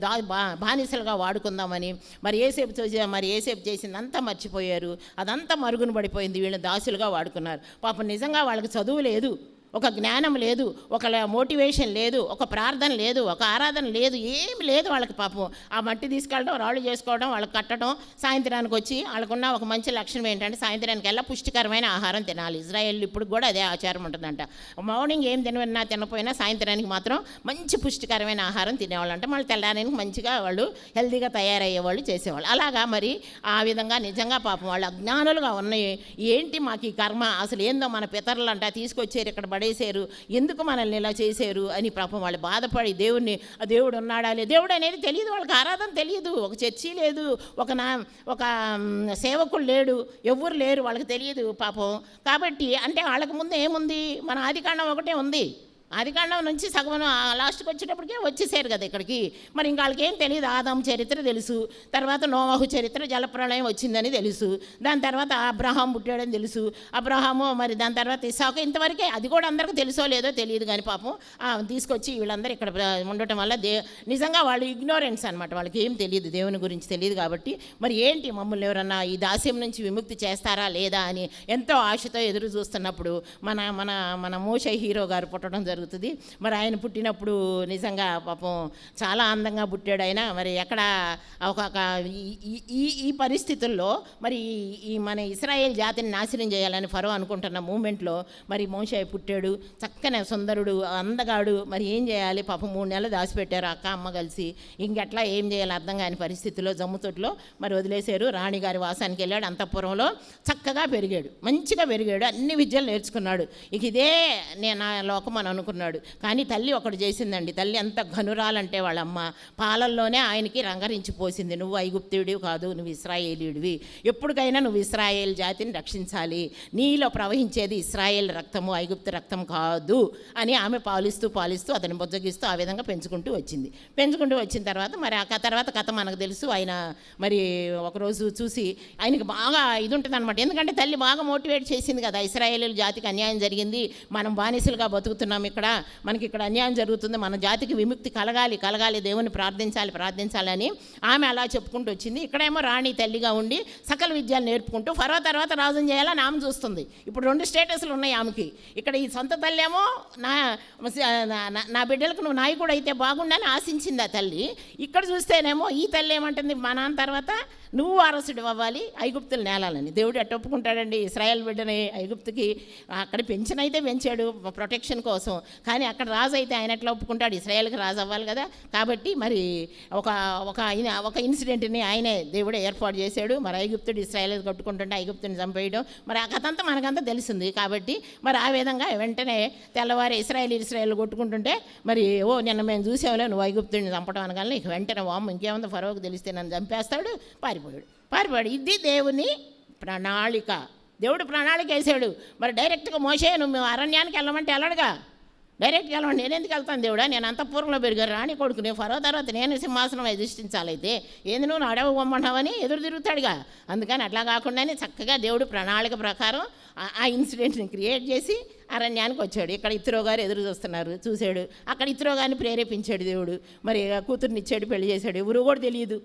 బానిసలుగా వాడుకుందామని మరి ఏసేపు చేసిందంతా మర్చిపోయారు. అదంతా మరుగున పడిపోయింది, వీళ్ళని దాసులుగా వాడుకున్నారు. పాపం నిజంగా వాళ్ళకి చదువు లేదు, ఒక జ్ఞానం లేదు, ఒక మోటివేషన్ లేదు, ఒక ప్రార్థన లేదు, ఒక ఆరాధన లేదు, ఏమి లేదు వాళ్ళకి. పాపం ఆ మట్టి తీసుకెళ్ళడం, రాళ్ళు చేసుకోవడం, వాళ్ళకి కట్టడం, సాయంత్రానికి వచ్చి వాళ్ళకున్న ఒక మంచి లక్షణం ఏంటంటే సాయంత్రానికి వెళ్ళా పుష్టికరమైన ఆహారం తినాలి. ఇజ్రాయేల్ ఇప్పుడు కూడా అదే ఆచారం ఉంటుందంట. మార్నింగ్ ఏం తినపోయినా సాయంత్రానికి మాత్రం మంచి పుష్టికరమైన ఆహారం తినేవాళ్ళు అంట. మళ్ళీ తెల్లడానికి మంచిగా వాళ్ళు హెల్తీగా తయారయ్యేవాళ్ళు చేసేవాళ్ళు. అలాగా మరి ఆ విధంగా నిజంగా పాపం వాళ్ళు అజ్ఞానులుగా ఉన్నాయి. ఏంటి మాకు ఈ కర్మ, అసలు ఏందో మన పితరులు అంట తీసుకొచ్చారు ఇక్కడ పడేశారు, ఎందుకు మనల్ని ఇలా చేశారు అని పాపం వాళ్ళు బాధపడి దేవుడు ఉన్నాడా లేదు, దేవుడు అనేది తెలియదు వాళ్ళకి, ఆరాధన తెలియదు, ఒక చర్చి లేదు, ఒక సేవకుడు లేడు, ఎవ్వరు లేరు, వాళ్ళకి తెలియదు పాపం. కాబట్టి అంటే వాళ్ళకి ముందు ఏముంది, మన ఆదికాండం ఒకటే ఉంది. ఆదికాండం నుంచి సగం లాస్ట్కి వచ్చేటప్పటికే వచ్చేసారు కదా ఇక్కడికి. మరి ఇంకా వాళ్ళకి ఏం తెలియదు. ఆదాము చరిత్ర తెలుసు, తర్వాత నోవాహు చరిత్ర, జలప్రళయం వచ్చిందని తెలుసు, దాని తర్వాత అబ్రహాం పుట్టాడని తెలుసు, అబ్రహాము మరి దాని తర్వాత ఇస్సాకు, ఇంతవరకే. అది కూడా అందరికీ తెలుసో లేదో తెలియదు కానీ పాపం తీసుకొచ్చి వీళ్ళందరూ ఇక్కడ ఉండటం వల్ల నిజంగా వాళ్ళు ఇగ్నోరెన్స్ అనమాట, వాళ్ళకి ఏం తెలియదు, దేవుని గురించి తెలియదు. కాబట్టి మరి ఏంటి మమ్మల్ని ఎవరన్నా ఈ దాస్యం నుంచి విముక్తి చేస్తారా లేదా అని ఎంతో ఆశతో ఎదురు చూస్తున్నప్పుడు మన మోషే హీరో గారు పుట్టడం జరుగుతుంది. మరి ఆయన పుట్టినప్పుడు నిజంగా పాపం చాలా అందంగా పుట్టాడు ఆయన. మరి ఎక్కడ ఈ పరిస్థితుల్లో మరి ఈ మన ఇశ్రాయేల్ జాతిని నాశనం చేయాలని ఫరో అనుకుంటున్న మూమెంట్లో మరి మోషే పుట్టాడు, చక్కని సుందరుడు, అందగాడు. మరి ఏం చేయాలి పాపం 3 నెలలు దాచిపెట్టారు అక్క అమ్మ కలిసి. ఇంకెట్లా ఏం చేయాలి అర్థం కాని పరిస్థితిలో జమ్ముతోట్లో మరి వదిలేశారు. రాణిగారి వాసానికి వెళ్ళాడు, అంతఃపురంలో చక్కగా పెరిగాడు, మంచిగా పెరిగాడు, అన్ని విద్యలు నేర్చుకున్నాడు. ఇక ఇదే నా లోకం అని అనుకున్నాడు. కానీ తల్లి ఒకటి చేసిందండి. తల్లి ఎంత ఘనురాలంటే వాళ్ళమ్మ పాలల్లోనే ఆయనకి రంగరించి పోసింది, నువ్వు ఐగుప్తుడివి కాదు, నువ్వు ఇశ్రాయేలీయుడివి, ఎప్పటికైనా నువ్వు ఇశ్రాయేల్ జాతిని రక్షించాలి, నీలో ప్రవహించేది ఇశ్రాయేల్ రక్తము, ఐగుప్తు రక్తం కాదు అని ఆమె పాలిస్తూ అతని బొజ్జగిస్తూ ఆ విధంగా పెంచుకుంటూ వచ్చిన తర్వాత మరి ఆ తర్వాత కథ మనకు తెలుసు. ఆయన మరి ఒకరోజు చూసి ఆయనకి బాగా ఇది ఉంటుంది అనమాట. ఎందుకంటే తల్లి బాగా మోటివేట్ చేసింది కదా, ఇశ్రాయేల్ జాతికి అన్యాయం జరిగింది, మనం బానిసలుగా బతుకుతున్నాం, మనకి ఇక్కడ అన్యాయం జరుగుతుంది, మన జాతికి విముక్తి కలగాలి, దేవుని ప్రార్థించాలని ఆమె అలా చెప్పుకుంటూ వచ్చింది. ఇక్కడేమో రాణి తల్లిగా ఉండి సకల విద్యలు నేర్పుకుంటూ ఫరో తర్వాత రాజుని చేయాలని ఆమె చూస్తుంది. ఇప్పుడు 2 స్టేటస్లు ఉన్నాయి ఆమెకి. ఇక్కడ ఈ సొంత తల్లి ఏమో నా బిడ్డలకు నువ్వు నాయకుడు అయితే బాగుండని ఆశించింది ఆ తల్లి. ఇక్కడ చూస్తేనేమో ఈ తల్లి ఏమంటుంది, మా నాన్న తర్వాత నువ్వు వారసుడు అవ్వాలి, ఐగుప్తులు నేలాలని. దేవుడు ఎట్ట ఒప్పుకుంటాడండి ఇశ్రాయేల్ బిడ్డని ఐగుప్తుకి? అక్కడ పెంచాడు ప్రొటెక్షన్ కోసం. కానీ అక్కడ రాజు అయితే ఆయన ఎట్లా ఒప్పుకుంటాడు? ఇశ్రాయేల్కి రాజు అవ్వాలి కదా. కాబట్టి మరి ఒక ఇన్సిడెంట్ని ఆయనే దేవుడే ఏర్పాటు చేశాడు. మరి ఐగుప్తుడు ఇశ్రాయేల్ కొట్టుకుంటుంటే ఐగుప్తుని చంపేయడం, మరి ఆ కథ అంతా మనకంతా తెలిసింది. కాబట్టి మరి ఆ విధంగా వెంటనే తెల్లవారి ఇశ్రాయేల్ కొట్టుకుంటుంటే మరి నిన్న మేము చూసాంలే నువ్వు ఐగుప్తుడిని చంపడం అనగానే ఇక వెంటనే వాము ఇంకేముందో ఫరోకి తెలిస్తే నన్ను చంపేస్తాడు, పారిపోయాడు. ఇది దేవుని ప్రణాళిక. దేవుడు ప్రణాళిక వేసాడు. మరి డైరెక్ట్గా మోసే నువ్వు అరణ్యానికి వెళ్ళమంటే వెళ్ళడుగా, డైరెక్ట్గా వెళ్ళమండి. నేను ఎందుకు వెళ్తాను దేవుడా? నేను అంతఃపురంలో పెరిగాను, రాణి కొడుకుని, ఫరో తర్వాత నేను సింహాసనం అధిష్ఠించాలైతే ఏంది నువ్వు అడవి పొమ్మన్నావని ఎదురు తిరుగుతాడుగా. అందుకని అట్లా కాకుండానే చక్కగా దేవుడు ప్రణాళిక ప్రకారం ఆ ఇన్సిడెంట్ని క్రియేట్ చేసి అరణ్యానికి వచ్చాడు. ఇక్కడ ఇత్రో గారు ఎదురు చూశాడు. అక్కడ ఇత్రో గారిని ప్రేరేపించాడు దేవుడు. మరి కూతుర్ని ఇచ్చాడు, పెళ్లి చేశాడు. ఎవరు కూడా తెలియదు.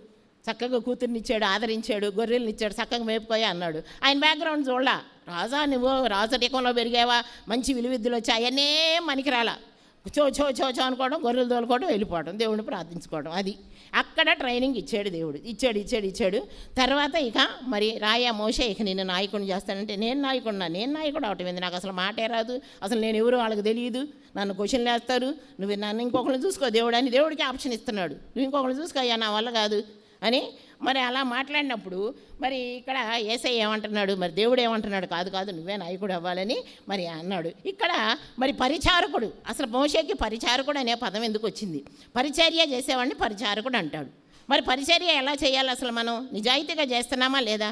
చక్కగా కూతుర్ని ఇచ్చాడు, ఆదరించాడు, గొర్రెల్ని ఇచ్చాడు, చక్కగా మేపుకోయా అన్నాడు. ఆయన బ్యాక్గ్రౌండ్ చూడలా. రాజా నువ్వు రాజరికంలో పెరిగావా, మంచి విలువిద్యలు వచ్చి అవన్నీ మనకి రాలా. చో అనుకోవడం, గొర్రెలు తోలుకోవడం, వెళ్ళిపోవడం, దేవుడిని ప్రార్థించుకోవడం. అది అక్కడ ట్రైనింగ్ ఇచ్చాడు దేవుడు. ఇచ్చాడు. తర్వాత ఇక మరి మోషే ఇక నేను నాయకుడిని చేస్తానంటే నేను నాయకుడు అవటం ఏంది, నాకు అసలు మాటే రాదు, అసలు నేను ఎవరు వాళ్ళకి తెలియదు, నన్ను క్వశ్చన్లు వేస్తారు, నువ్వు నన్ను ఇంకొకరిని చూసుకో దేవుడు అని దేవుడికి ఆప్షన్ ఇస్తున్నాడు. నువ్వు ఇంకొకరిని చూసుకో, అయ్యా నా వల్ల కాదు అని మరి అలా మాట్లాడినప్పుడు మరి ఇక్కడ యేసయ్య ఏమంటున్నాడు, మరి దేవుడు ఏమంటున్నాడు, కాదు నువ్వే నాయకుడు అవ్వాలని మరి అన్నాడు. ఇక్కడ మరి పరిచారకుడు, అసలు మోషేకి పరిచారకుడు అనే పదం ఎందుకు వచ్చింది? పరిచర్య చేసేవాడిని పరిచారకుడు అంటాడు. మరి పరిచర్య ఎలా చేయాలి? అసలు మనం నిజాయితీగా చేస్తున్నామా లేదా?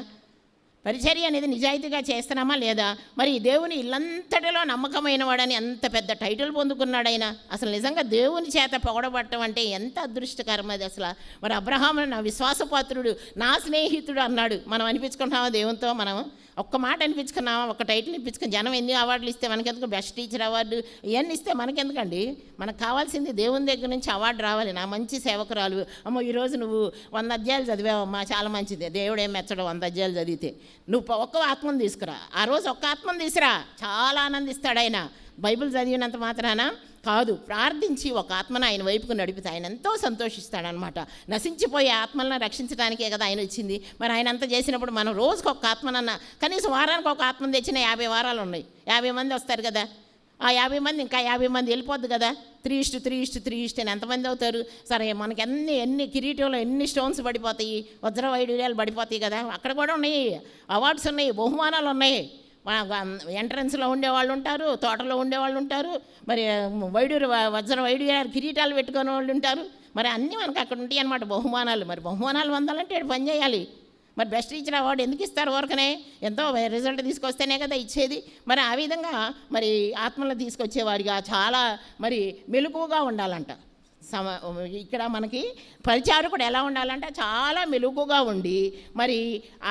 పరిచర్య అనేది నిజాయితీగా చేస్తున్నామా లేదా? మరి దేవుని ఇల్లంతటిలో నమ్మకమైన వాడని అంత పెద్ద టైటిల్ పొందుకున్నాడు ఆయన. అసలు నిజంగా దేవుని చేత పొగడబట్టడం అంటే ఎంత అదృష్టకరం అది అసలు. మరి అబ్రహాము నా విశ్వాసపాత్రుడు, నా స్నేహితుడు అన్నాడు. మనం అనిపించుకుంటున్నామా దేవునితో? మనం ఒక్క మాట అనిపించుకున్నామా? ఒక టైటిల్ ఇప్పించుకుని జనం ఎన్ని అవార్డులు ఇస్తే మనకెందుకు? బెస్ట్ టీచర్ అవార్డు ఇవన్నీ ఇస్తే మనకెందుకండి? మనకు కావాల్సింది దేవుని దగ్గర నుంచి అవార్డు రావాలి. నా మంచి సేవకురాలు, అమ్మో ఈరోజు నువ్వు 100 అధ్యాయాలు చదివావమ్మా, చాలా మంచిది, దేవుడు ఏం మెచ్చడం 100 అధ్యాయాలు చదివితే. నువ్వు ఒక్క ఆత్మను తీసుకురా, ఆ రోజు ఒక్క ఆత్మను తీసుకురా, చాలా ఆనందిస్తాడు ఆయన. బైబిల్ చదివినంత మాత్రాన కాదు, ప్రార్థించి ఒక ఆత్మను ఆయన వైపుకు నడిపితే ఆయన ఎంతో సంతోషిస్తాడనమాట. నశించిపోయే ఆత్మలను రక్షించడానికే కదా ఆయన వచ్చింది. మరి ఆయన అంతా చేసినప్పుడు మనం రోజుకు ఒక ఆత్మనన్నా, కనీసం వారానికి ఒక ఆత్మను తెచ్చిన 50 వారాలు ఉన్నాయి. 50 మంది వస్తారు కదా, ఆ 50 మంది ఇంకా 50 మంది వెళ్ళిపోద్ది కదా. 3:3:3 ఎంతమంది అవుతారు? సరే, మనకి ఎన్ని కిరీటంలో ఎన్ని స్టోన్స్ పడిపోతాయి, వజ్ర వైడూర్యాలు పడిపోతాయి కదా. అక్కడ కూడా ఉన్నాయి, అవార్డ్స్ ఉన్నాయి, బహుమానాలు ఉన్నాయి. ఎంట్రన్స్లో ఉండేవాళ్ళు ఉంటారు, తోటలో ఉండేవాళ్ళు ఉంటారు, మరి వజ్ర వైడూర్యాలు కిరీటాలు పెట్టుకునే వాళ్ళు ఉంటారు. మరి అన్నీ మనకు అక్కడ ఉంటాయి అన్నమాట బహుమానాలు. మరి బహుమానాలు పొందాలంటే పని చేయాలి. మరి బెస్ట్ టీచర్ అవార్డు ఎందుకు ఇస్తారు? ఊరకనే ఎంతో రిజల్ట్ తీసుకొస్తేనే కదా ఇచ్చేది. మరి ఆ విధంగా మరి ఆత్మలను తీసుకొచ్చేవాడిగా చాలా మరి మెలకువగా ఉండాలంట. ఇక్కడ మనకి పరిచారకుడు ఎలా ఉండాలంటే చాలా మెలకుగా ఉండి మరి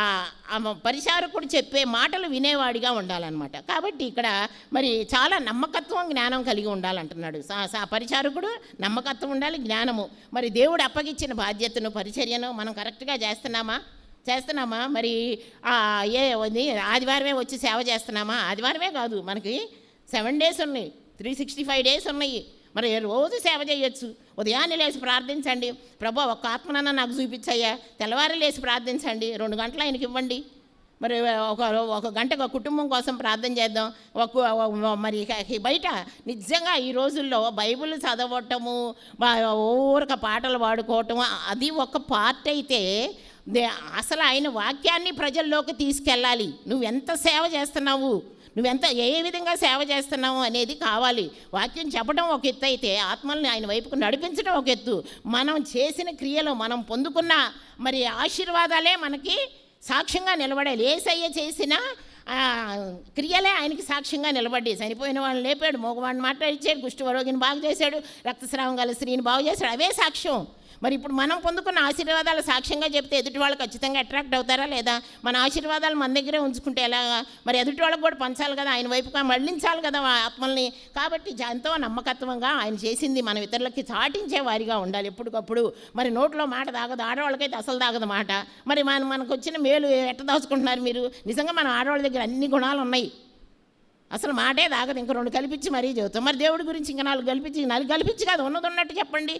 ఆ పరిచారకుడు చెప్పే మాటలు వినేవాడిగా ఉండాలన్నమాట. కాబట్టి ఇక్కడ మరి చాలా నమ్మకత్వం, జ్ఞానం కలిగి ఉండాలంటున్నాడు. పరిచారకుడు నమ్మకత్వం ఉండాలి, జ్ఞానము. మరి దేవుడు అప్పగిచ్చిన బాధ్యతను, పరిచర్యను మనం కరెక్ట్గా చేస్తున్నామా? మరి ఆదివారమే వచ్చి సేవ చేస్తున్నామా? ఆదివారమే కాదు, మనకి 7 days ఉన్నాయి, 365 days ఉన్నాయి. మరి రోజు సేవ చేయొచ్చు. ఉదయాన్నే లేచి ప్రార్థించండి, ప్రభు ఒక్క ఆత్మనన్నా నాకు చూపించయ్యా. తెల్లవారు లేచి ప్రార్థించండి, 2 గంటలు ఆయనకి ఇవ్వండి. మరి ఒక గంట ఒక కుటుంబం కోసం ప్రార్థన చేద్దాం. మరి బయట నిజంగా ఈ రోజుల్లో బైబిల్ చదవటము, ఊరక పాటలు పాడుకోవటము అది ఒక పార్ట్ అయితే, అసలు ఆయన వాక్యాన్ని ప్రజల్లోకి తీసుకెళ్ళాలి. నువ్వెంత సేవ చేస్తున్నావు, ఏ విధంగా సేవ చేస్తున్నావు అనేది కావాలి. వాక్యం చెప్పడం ఒక ఎత్తు అయితే, ఆత్మల్ని ఆయన వైపుకు నడిపించడం ఒక ఎత్తు. మనం చేసిన క్రియలు, మనం పొందుకున్న మరి ఆశీర్వాదాలే మనకి సాక్ష్యంగా నిలబడాలి. యేసయ్య చేసిన క్రియలే ఆయనకి సాక్ష్యంగా నిలబడి, చనిపోయిన వాళ్ళని లేపాడు, మగవాడిని మాట్లాడిచ్చాడు, కుష్ఠరోగిని బాగు చేశాడు, రక్తస్రావం గల స్త్రీని బాగు చేశాడు, అవే సాక్ష్యం. మరి ఇప్పుడు మనం పొందుకున్న ఆశీర్వాదాలు సాక్ష్యంగా చెప్తే ఎదుటి వాళ్ళు ఖచ్చితంగా అట్రాక్ట్ అవుతారా లేదా? మన ఆశీర్వాదాలు మన దగ్గరే ఉంచుకుంటే ఎలాగా? మరి ఎదుటి వాళ్ళకి కూడా పంచాలి కదా, ఆయన వైపుగా మళ్ళించాలి కదా ఆత్మల్ని. కాబట్టి ఎంతో నమ్మకత్వంగా ఆయన చేసింది మనం ఇతరులకి చాటించే వారిగా ఉండాలి ఎప్పటికప్పుడు. మరి నోట్లో మాట దాగదు, ఆడవాళ్ళకైతే అసలు దాగదు మాట. మరి మనకు వచ్చిన మేలు ఎట్ట దాచుకుంటున్నారు మీరు? నిజంగా మన ఆడవాళ్ళ దగ్గర అన్ని గుణాలు ఉన్నాయి, అసలు మాటే దాగదు. ఇంక 2 కల్పించి మరీ చెబుతాం. మరి దేవుడి గురించి ఇంకా 4 కల్పించి కాదు, ఉన్నది ఉన్నట్టు చెప్పండి.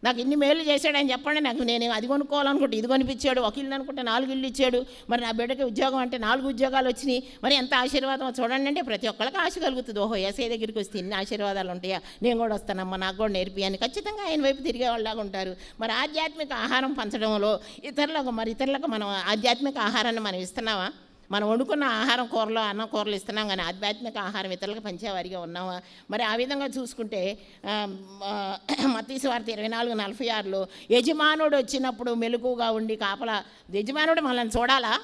నాకు ఇన్ని మేలు చేశాడని చెప్పండి. నాకు నేను అది కొనుక్కోవాలనుకుంటే ఇది కొనిపించాడు, ఒక ఇల్లు అనుకుంటే 4 ఇళ్ళు ఇచ్చాడు, మరి నా బిడ్డకి ఉద్యోగం అంటే 4 ఉద్యోగాలు వచ్చినాయి. మరి ఎంత ఆశీర్వాదం చూడండి అంటే ప్రతి ఒక్కరికి ఆశ కలుగుతుంది. ఓహో, యేసయ్య దగ్గరికి వస్తే ఇన్ని ఆశీర్వాదాలు ఉంటాయా, నేను కూడా వస్తానమ్మా, నాకు కూడా నేర్పి అని ఖచ్చితంగా ఆయన వైపు తిరిగే వాళ్ళలాగా ఉంటారు. మరి ఆధ్యాత్మిక ఆహారం పంచడంలో ఇతరులకు మనం ఆధ్యాత్మిక ఆహారాన్ని మనం ఇస్తున్నావా? మనం వండుకున్న ఆహారం కూరలో అన్నం కూరలు ఇస్తున్నాం కానీ ఆధ్యాత్మిక ఆహారం ఇతరులకు పంచేవారిగా ఉన్నామా? మరి ఆ విధంగా చూసుకుంటే మత్తయి సువార్త 24:46లో యజమానుడు వచ్చినప్పుడు మెలకుగా ఉండి యజమానుడు మనల్ని చూడాలా?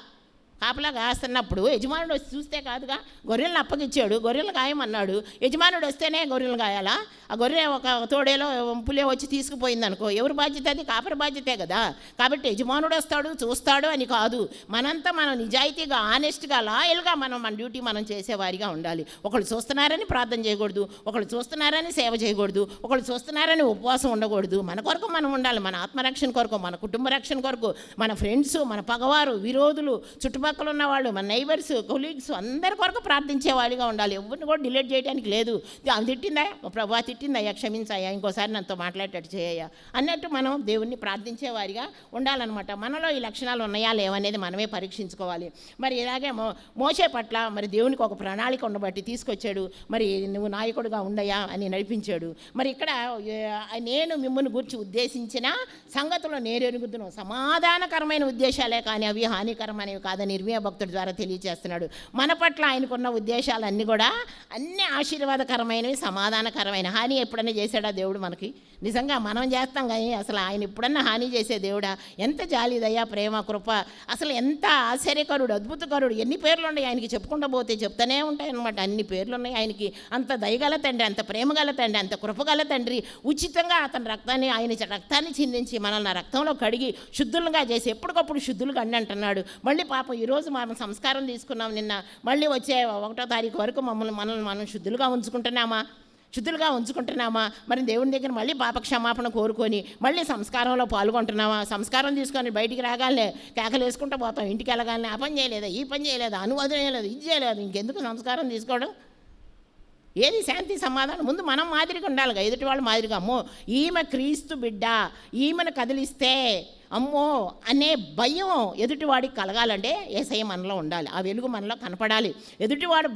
కాపలా కాస్తున్నప్పుడు యజమానుడు వచ్చి చూస్తే కాదుగా, గొర్రెలను అప్పగిచ్చాడు, గొర్రెలు గాయమన్నాడు. యజమానుడు వస్తేనే గొర్రెలు గాయాలా? ఆ గొర్రె ఒక తోడేలో పులే వచ్చి తీసుకుపోయింది అనుకో, ఎవరి బాధ్యత అది? కాపరి బాధ్యతే కదా. కాబట్టి యజమానుడు వస్తాడు చూస్తాడు అని కాదు, మనంతా మనం నిజాయితీగా ఆనెస్ట్గా లాయల్గా మన డ్యూటీ మనం చేసేవారిగా ఉండాలి. ఒకళ్ళు చూస్తున్నారని ప్రార్థన చేయకూడదు, ఒకళ్ళు చూస్తున్నారని సేవ చేయకూడదు, ఒకళ్ళు చూస్తున్నారని ఉపవాసం ఉండకూడదు. మన కొరకు మనం ఉండాలి, మన ఆత్మరక్షణ కొరకు, మన కుటుంబ రక్షణ కొరకు, మన ఫ్రెండ్స్, మన పగవారు, విరోధులు, చుట్టుపక్కల ఉన్న వాళ్ళు, మన నైబర్స్, కొలీగ్స్ అందరి కొరకు ప్రార్థించేవాడిగా ఉండాలి. ఎవరిని కూడా డిలీట్ చేయడానికి లేదు. ఆమె తిట్టిందా, ప్రభా తిట్టిందయ్యా, క్షమించాయా, ఇంకోసారి నాతో మాట్లాడేటట్టు చేయయ్యా అన్నట్టు మనం దేవుణ్ణి ప్రార్థించేవారిగా ఉండాలన్నమాట. మనలో ఈ లక్షణాలు ఉన్నాయా లేవనేది మనమే పరీక్షించుకోవాలి. మరి ఇలాగే మోషే పట్ల మరి దేవునికి ఒక ప్రణాళిక ఉండబట్టి తీసుకొచ్చాడు. మరి నువ్వు నాయకుడిగా ఉండయా అని నడిపించాడు. మరి ఇక్కడ నేను మిమ్మల్ని గురించి ఉద్దేశించిన సంగతులు నేరెరుగుదును, సమాధానకరమైన ఉద్దేశాలే కానీ అవి హానికరమైనవి కాదని ఇర్మియా భక్తుడి ద్వారా తెలియజేస్తున్నాడు. మన పట్ల ఆయనకున్న ఉద్దేశాలన్నీ కూడా అన్ని ఆశీర్వాదకరమైనవి, సమాధానకరమైన. హాని ఎప్పుడైనా చేశాడా దేవుడు మనకి? నిజంగా మనం చేస్తాం కానీ అసలు ఆయన ఎప్పుడన్నా హాని చేసే దేవుడా? ఎంత జాలి, దయ, ప్రేమ, కృప, అసలు ఎంత ఆశ్చర్యకరుడు, అద్భుతకరుడు. ఎన్ని పేర్లు ఉన్నాయి ఆయనకి, చెప్పుకుంటూ పోతే చెప్తానే ఉంటాయి అన్నమాట. అన్ని పేర్లు ఉన్నాయి ఆయనకి. అంత దయగల తండ్రి, అంత ప్రేమగల తండ్రి, అంత కృపగల తండ్రి. ఉచితంగా అతని రక్తాన్ని చిందించి మనల్ని రక్తంలో కడిగి శుద్ధులుగా చేసి ఎప్పటికప్పుడు శుద్ధులుగా అంటున్నాడు. మళ్ళీ పాపం ఈరోజు మనం సంస్కారం తీసుకున్నాం, నిన్న మళ్ళీ వచ్చే 1వ తారీఖు వరకు మనల్ని మనం శుద్ధులుగా ఉంచుకుంటున్నామా? మరి దేవుని దగ్గర మళ్ళీ పాపక్షమాపణ కోరుకొని మళ్ళీ సంస్కారంలో పాల్గొంటున్నామా? సంస్కారం తీసుకొని బయటికి రాగానే కేకలు వేసుకుంటూ పోతాం. ఇంటికి వెళ్ళగానే ఆ పని చేయలేదా, ఈ పని చేయలేదా, అనువాదం చేయలేదు, ఇది చేయలేదు, ఇంకెందుకు సంస్కారం తీసుకోవడం? ఏది శాంతి సమాధానం? ముందు మనం మాదిరిగా ఉండాలిగా, ఎదుటి వాళ్ళు మాదిరిగా. అమ్మో ఈమె క్రీస్తు బిడ్డ, ఈమెను కదిలిస్తే అమ్మో అనే భయం ఎదుటివాడికి కలగాలంటే యేసయ్య మనలో ఉండాలి, ఆ వెలుగు మనలో కనపడాలి. ఎదుటివాడు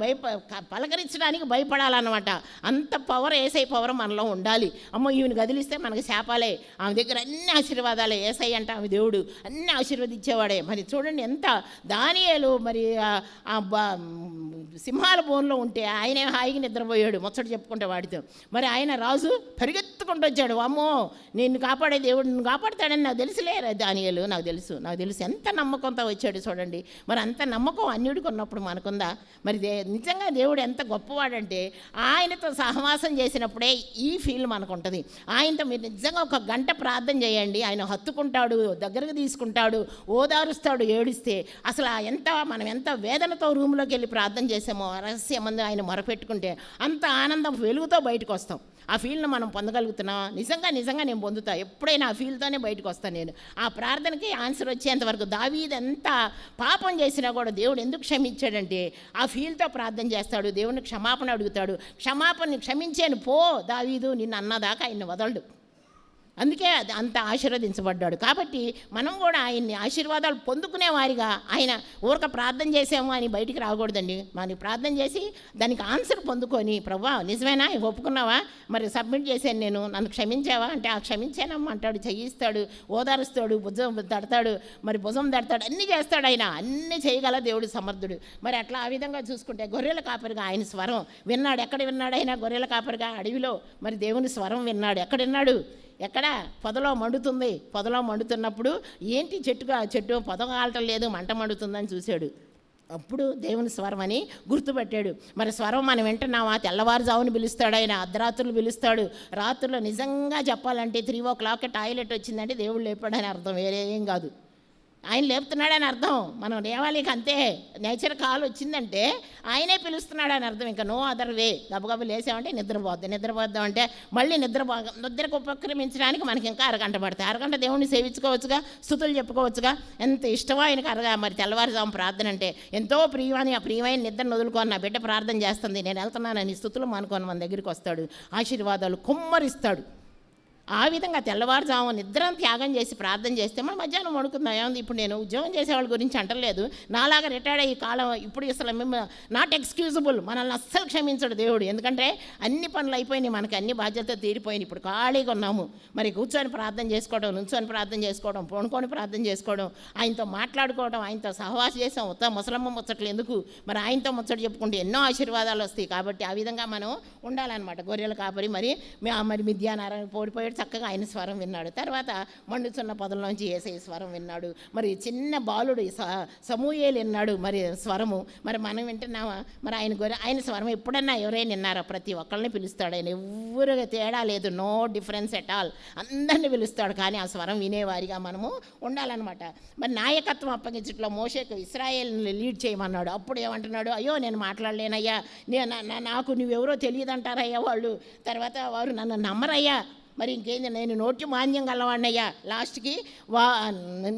పలకరించడానికి భయపడాలన్నమాట. అంత పవర్, యేసయ్య పవర్ మనలో ఉండాలి. అమ్మో ఈమెను కదిలిస్తే మనకు శాపాలే, ఆమె దగ్గర అన్ని ఆశీర్వాదాలే. యేసయ్య అంటే ఆమె దేవుడు, అన్నీ ఆశీర్వదించేవాడే. మరి చూడండి ఎంత దానియేలు మరి సింహాల బోన్లో ఉంటే ఆయనే హాయిగా నిద్రపోయాడు ముచ్చట చెప్పుకుంటే వాడితో. మరి ఆయన రాజు పరిగెత్తుకుంటూ వచ్చాడు, అమ్మో నిన్ను కాపాడే దేవుడు నిన్ను కాపాడుతాడని నాకు తెలుసులే దానియేలు, నాకు తెలుసు ఎంత నమ్మకంతో వచ్చాడు చూడండి. మరి అంత నమ్మకం అన్యుడికి ఉన్నప్పుడు మనకుందా? మరి నిజంగా దేవుడు ఎంత గొప్పవాడంటే ఆయనతో సహవాసం చేసినప్పుడే ఈ ఫీల్ మనకు ఉంటుంది. ఆయనతో మీరు నిజంగా 1 గంట ప్రార్థన చేయండి, ఆయన హత్తుకుంటాడు, దగ్గరకు తీసుకుంటాడు, ఓదారుస్తాడు ఏడిస్తే. అసలు మనం ఎంత వేదనతో రూమ్లోకి వెళ్ళి ప్రార్థన చేసామో, రహస్యమందు ఆయన మొరపెట్టుకుంటే అంత ఆనందం వెలుగుతో బయటకు వస్తాం. ఆ ఫీల్ని మనం పొందగలుగుతున్నాం. నిజంగా నేను పొందుతా. ఎప్పుడైనా ఆ ఫీల్తోనే బయటకు వస్తాను నేను. ఆ ప్రార్థనకి ఆన్సర్ వచ్చేంతవరకు దావీదు ఎంత పాపం చేసినా కూడా దేవుడు ఎందుకు క్షమించాడంటే ఆ ఫీల్తో ప్రార్థన చేస్తాడు, దేవుడిని క్షమాపణ అడుగుతాడు. క్షమించాను పో దావీదు నిన్ను అన్నదాకా ఆయన్ని వదలడు. అందుకే అంత ఆశీర్వదించబడ్డాడు. కాబట్టి మనం కూడా ఆయన్ని ఆశీర్వాదాలు పొందుకునే వారిగా, ఆయన ఊరక ప్రార్థన చేసాము అని బయటికి రాకూడదండి. మనం ప్రార్థన చేసి దానికి ఆన్సర్ పొందుకొని, ప్రభువా నిజమేనా, ఒప్పుకున్నావా, మరి సబ్మిట్ చేశాను నేను, నన్ను క్షమించావా అంటే ఆ క్షమించానమ్మా అంటాడు, చెయ్యిస్తాడు, ఓదారుస్తాడు, భుజం తడతాడు, అన్నీ చేస్తాడు. ఆయన అన్నీ చేయగల దేవుడు సమర్థుడు. మరి అట్లా ఆ విధంగా చూసుకుంటే గొర్రెల కాపరిగా ఆయన స్వరం విన్నాడు. ఎక్కడ విన్నాడు ఆయన? గొర్రెల కాపరిగా అడవిలో మరి దేవుని స్వరం విన్నాడు. ఎక్కడ విన్నాడు? ఎక్కడ? పొదలో మండుతున్నప్పుడు ఏంటి చెట్టు పొద కాలటం లేదు, మంట మండుతుందని చూశాడు. అప్పుడు దేవుని స్వరం అని గుర్తుపెట్టాడు. మరి స్వరం మనం వింటున్నామా? తెల్లవారుజామును పిలుస్తాడు ఆయన, అర్ధరాత్రులు పిలుస్తాడు. రాత్రుల్లో నిజంగా చెప్పాలంటే 3 o'clock టాయిలెట్ వచ్చిందంటే దేవుడు లేపాడని అర్థం, వేరే ఏం కాదు. ఆయన లేపుతున్నాడని అర్థం. మనం లేవాలి అంతే. నేచర్ కాల్ వచ్చిందంటే ఆయనే పిలుస్తున్నాడని అర్థం. ఇంకా నో అదర్ వే. గబగబ లేసామంటే నిద్రపోద్దామంటే మళ్ళీ నిద్రకు ఉపక్రమించడానికి మనకి ఇంకా అరగంట పడతాయి. అరగంట దేవుణ్ణి సేవించుకోవచ్చుగా, స్తుతులు చెప్పుకోవచ్చుగా. ఎంత ఇష్టమో ఆయనకు మరి తెల్లవారుజాము ప్రార్థన అంటే ఎంతో ప్రియమని. ఆ ప్రియమైన నిద్రను వదులుకొని నా బిడ్డ ప్రార్థన చేస్తుంది, నేను వెళ్తున్నానని స్తుతులు మానుకొని మన దగ్గరికి వస్తాడు, ఆశీర్వాదాలు కుమ్మరిస్తాడు. ఆ విధంగా తెల్లవారుజాము నిద్రను త్యాగం చేసి ప్రార్థన చేస్తే మనం మధ్యాహ్నం వండుకుందాం. ఏముంది, ఇప్పుడు నేను ఉద్యోగం చేసేవాళ్ళ గురించి అంటలేదు, నాలాగా రిటైర్డ్ అయ్యి కాలం ఇప్పుడు అసలు మేము నాట్ ఎక్స్క్యూజబుల్, మనల్ని అస్సలు క్షమించడు దేవుడు. ఎందుకంటే అన్ని పనులు అయిపోయినాయి, మనకి అన్ని బాధ్యతలు తీరిపోయినాయి, ఇప్పుడు ఖాళీగా ఉన్నాము. మరి కూర్చొని ప్రార్థన చేసుకోవడం, నుంచొని ప్రార్థన చేసుకోవడం, పొనుకొని ప్రార్థన చేసుకోవడం, ఆయనతో మాట్లాడుకోవడం, ఆయనతో సహవాసం చేసాం. ముసలమ్మ ముచ్చట్లు ఎందుకు, మరి ఆయనతో ముచ్చట చెప్పుకుంటే ఎన్నో ఆశీర్వాదాలు వస్తాయి. కాబట్టి ఆ విధంగా మనం ఉండాలన్నమాట. గొర్రెల కాపరి మరి మిద్యానారాయణ పోడిపోయాడు, చక్కగా ఆయన స్వరం విన్నాడు. తర్వాత మండుచున్న పొదల్లోంచి యేసయ్య స్వరం విన్నాడు. మరి చిన్న బాలుడు సమూయేలు విన్నాడు మరి స్వరము. మరి మనం వింటున్నామా? మరి ఆయన స్వరం ఎప్పుడన్నా ఎవరైనా విన్నారా? ప్రతి ఒక్కళ్ళని పిలుస్తాడు ఆయన, ఎవరు తేడా లేదు, నో డిఫరెన్స్ ఎట్ ఆల్, అందరినీ పిలుస్తాడు. కానీ ఆ స్వరం వినేవారిగా మనము ఉండాలన్నమాట. మరి నాయకత్వం అప్పగించట్లో మోషేకు ఇశ్రాయేల్ని లీడ్ చేయమన్నాడు. అప్పుడు ఏమంటున్నాడు, అయ్యో నేను మాట్లాడలేనయ్యా, నాకు నువ్వెవరో తెలియదంటారయ్యా వాళ్ళు, తర్వాత వారు నన్ను నమ్మరయ్యా, మరి ఇంకేంది, నేను నోటి మాన్యం గలవాడినయ్యా, లాస్ట్కి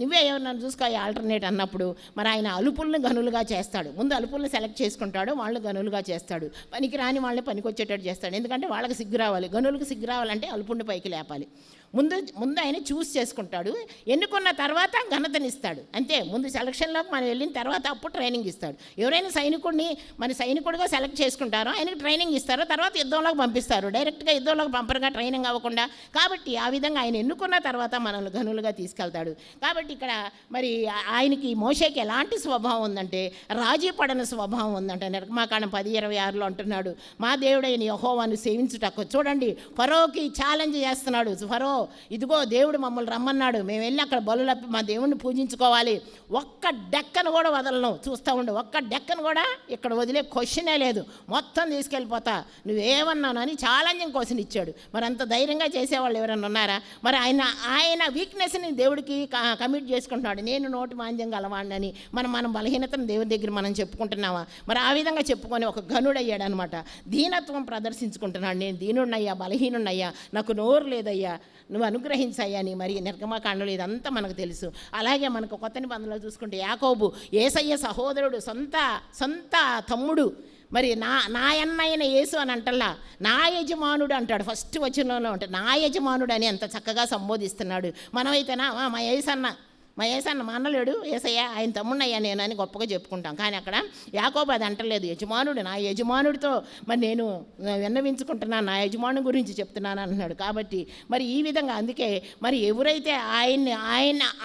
నువ్వే నన్ను చూసుకో ఆల్టర్నేట్ అన్నప్పుడు మరి ఆయన అలుపుల్ని గనులుగా చేస్తాడు. ముందు అలుపుల్ని సెలెక్ట్ చేసుకుంటాడు, వాళ్ళు గనులుగా చేస్తాడు. పనికి రాని వాళ్ళని పనికి వచ్చేటట్టు చేస్తాడు. ఎందుకంటే వాళ్ళకి సిగ్గు రావాలి, గనులకు సిగ్గు రావాలంటే అలుపుని పైకి లేపాలి. ముందు ఆయన చూస్ చేసుకుంటాడు, ఎన్నుకున్న తర్వాత ఘనతనిస్తాడు. అంతే, ముందు సెలక్షన్లోకి మనం వెళ్ళిన తర్వాత అప్పుడు ట్రైనింగ్ ఇస్తాడు. ఎవరైనా సైనికుడిని మన సైనికుడిగా సెలెక్ట్ చేసుకుంటారో ఆయనకి ట్రైనింగ్ ఇస్తారో, తర్వాత యుద్ధంలోకి పంపిస్తారు. డైరెక్ట్గా యుద్ధంలోకి పంపరుగా, ట్రైనింగ్ అవ్వకుండా. కాబట్టి ఆ విధంగా ఆయన ఎన్నుకున్న తర్వాత మనల్ని ఘనులుగా తీసుకెళ్తాడు. కాబట్టి ఇక్కడ మరి ఆయనకి మోషేకి ఎలాంటి స్వభావం ఉందంటే రాజీ పడని స్వభావం ఉందంటే, నిర్గమాకాండం 10:26 అంటున్నాడు, మా దేవుడైన యెహోవాను సేవించుటకు. చూడండి, ఫరోకి ఛాలెంజ్ చేస్తున్నాడు. ఫరో, ఇదిగో దేవుడు మమ్మల్ని రమ్మన్నాడు, మేము వెళ్ళి అక్కడ బలులప్పి మా దేవుడిని పూజించుకోవాలి, ఒక్క డెక్కను కూడా వదలను, చూస్తూ ఉండు, ఒక్క డెక్కను కూడా ఇక్కడ వదిలే క్వశ్చనే లేదు, మొత్తం తీసుకెళ్ళిపోతా, నువ్వేమన్నానని ఛాలెంజింగ్ క్వశ్చన్ ఇచ్చాడు. మరి అంత ధైర్యంగా చేసేవాళ్ళు ఎవరైనా ఉన్నారా? మరి ఆయన వీక్నెస్ని దేవుడికి కమిట్ చేసుకుంటున్నాడు, నేను నోటి మాంద్యం గలవాడిని. మన బలహీనతను దేవుడి దగ్గర మనం చెప్పుకుంటున్నామా? మరి ఆ విధంగా చెప్పుకొని ఒక ఘనుడయ్యాడు అనమాట. దీనత్వం ప్రదర్శించుకుంటున్నాడు, నేను దీనున్నయ్యా, బలహీనున్నయ్యా, నాకు నోరు లేదయ్యా, నువ్వు అనుగ్రహించాయా అని. మరి నిర్గమాకాండలో ఇదంతా మనకు తెలుసు. అలాగే మనకు కొత్త నిబంధనలో చూసుకుంటే యాకోబు యేసయ్య సహోదరుడు, సొంత తమ్ముడు, మరి నా అన్నయ్యన యేసు అని అంటల్లా, నా యజమానుడు అంటాడు. ఫస్ట్ వచనంలో ఉంటాడు, నా యజమానుడు అని ఎంత చక్కగా సంబోధిస్తున్నాడు. మనమైతేనా మా యేసన్న మా అన్నలేడు యేసయ్య, ఆయన తమ్ముడయ్యా నేను అని గొప్పగా చెప్పుకుంటాం. కానీ అక్కడ యాకోబు అది అంటలేదు, యజమానుడు, నా యజమానుడితో మరి నేను విన్నవించుకుంటున్నాను, నా యజమాను గురించి చెప్తున్నాను అంటున్నాడు. కాబట్టి మరి ఈ విధంగా అందుకే మరి ఎవరైతే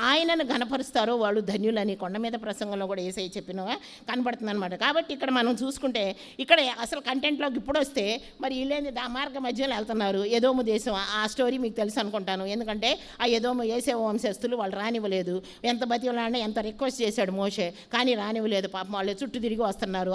ఆయనను ఘనపరుస్తారో వాళ్ళు ధన్యులని కొండ మీద ప్రసంగంలో కూడా యేసయ్య చెప్పినగా కనబడుతుంది అనమాట. కాబట్టి ఇక్కడ మనం చూసుకుంటే ఇక్కడ అసలు కంటెంట్లోకి ఇప్పుడు వస్తే మరి వీళ్ళేంది మార్గ మధ్యలో వెళ్తున్నారు, ఎదోము దేశం. ఆ స్టోరీ మీకు తెలుసు అనుకుంటాను. ఎందుకంటే ఆ ఎదోము యేసేవ వంశస్థులు వాళ్ళు రానివ్వలేదు. ఎంత బతిలాడినా ఎంత రిక్వెస్ట్ చేశాడు మోషే, కానీ రానివ్వలేదు. పాపం వాళ్ళు చుట్టూ తిరిగి వస్తున్నారు,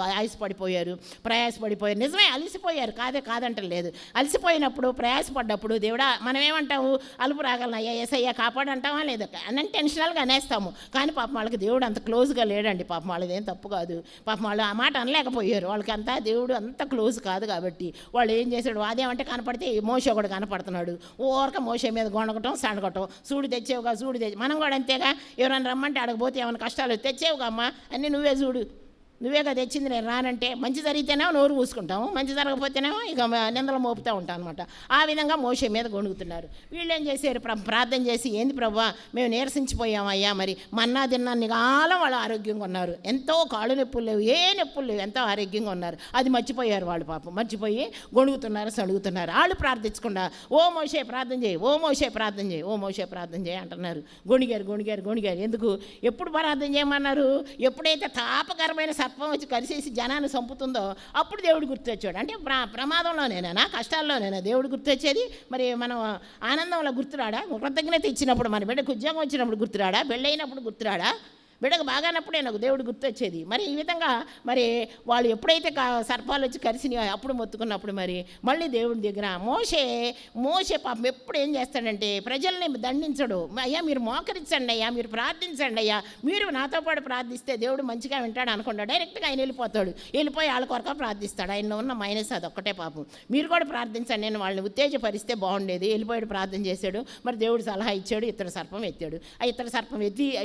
ప్రయాసపడిపోయారు. నిజమే అలసిపోయారు, కాదంటలేదు. అలసిపోయినప్పుడు ప్రయాసపడ్డప్పుడు దేవుడా మనం ఏమంటాము, అలుపు రాగలనయ్యా యేసయ్యా కాపాడంటామా? లేదు, అన్ఇంటెన్షనల్గా అనేస్తాము. కానీ పాపం వాళ్ళకి దేవుడు అంత క్లోజ్గా లేడండి. పాపం వాళ్ళది ఏం తప్పు కాదు, పాపం వాళ్ళు ఆ మాట అనలేకపోయారు. వాళ్ళకి అంతా దేవుడు అంత క్లోజ్ కాదు. కాబట్టి వాళ్ళు ఏం చేశాడు, అదేమంటే కనపడితే మోషే కూడా కనపడుతున్నాడు, ఓరక మోషే మీద గొనగటం సడగటం, చూడు తెచ్చేవుగా, మనం కూడా అంతేగా, ఎవరైనా రమ్మంటే అడగపోతే ఏమైనా కష్టాలు తెచ్చేవుగా అమ్మా, అన్నీ నువ్వే చూడు, నువ్వేగా తెచ్చింది, నేను రానంటే. మంచి జరిగితేనేమో నోరు పూసుకుంటాము, మంచి జరగకపోతేనేమో ఇక నిందలు మోపుతూ ఉంటాం అనమాట. ఆ విధంగా మోషే మీద గొణుగుతున్నారు. వీళ్ళు ఏం చేశారు, ప్రార్థన చేసి, ఏంది ప్రభువా మేము నీరసించిపోయామయ్యా, మరి మన్నా తిన్నాన్ని కాలం వాళ్ళు ఆరోగ్యంగా ఉన్నారు, ఎంతో కాళ్ళు నొప్పులు లేవు, ఏ నొప్పులు లేవు, ఎంతో ఆరోగ్యంగా ఉన్నారు. అది మర్చిపోయారు వాళ్ళు, పాపం మర్చిపోయి గొణుగుతున్నారు, సడుగుతున్నారు. వాళ్ళు ప్రార్థించకుండా ఓ మోషే ప్రార్థన చేయి, ఓ మోషే ప్రార్థన చేయి, ఓ మోషే ప్రార్థన చేయి అంటున్నారు. గొణిగారు. ఎందుకు, ఎప్పుడు ప్రార్థన చేయమన్నారు? ఎప్పుడైతే తాపకరమైన సర్పం వచ్చి కలిసేసి జనాన్ని చంపుతుందో అప్పుడు దేవుడు గుర్తొచ్చాడు. అంటే ప్రమాదంలోనేనా, కష్టాల్లోనేనా దేవుడు గుర్తొచ్చేది? మరి మనం ఆనందంలో గుర్తురాడా? కృతజ్ఞత ఇచ్చినప్పుడు, మన బిడ్డకు ఉద్యోగం వచ్చినప్పుడు గుర్తురాడా? పెళ్ళైనప్పుడు గుర్తురాడా? బిడ్డకు బాగానప్పుడే నాకు దేవుడు గుర్తొచ్చేది. మరి ఈ విధంగా మరి వాళ్ళు ఎప్పుడైతే సర్పాలు వచ్చి కరిసినాయో అప్పుడు మొత్తుకున్నప్పుడు మరి మళ్ళీ దేవుడి దగ్గర మోషే పాపం ఎప్పుడు ఏం చేస్తాడంటే ప్రజల్ని దండించడు. అయ్యా మీరు మోకరించండి అయ్యా, మీరు ప్రార్థించండి అయ్యా, మీరు నాతో పాటు ప్రార్థిస్తే దేవుడు మంచిగా వింటాడు అనుకుంటా. డైరెక్ట్గా ఆయన వెళ్ళిపోయి వాళ్ళ కొరక ప్రార్థిస్తాడు. ఆయనలో ఉన్న మైనస్ అదొక్కటే పాపం. మీరు కూడా ప్రార్థించండి, నేను వాళ్ళని ఉత్తేజపరిస్తే బాగుండేది. వెళ్ళిపోయాడు, ప్రార్థన చేశాడు. మరి దేవుడు సలహా ఇచ్చాడు, ఇతర సర్పం ఎత్తాడు. ఆ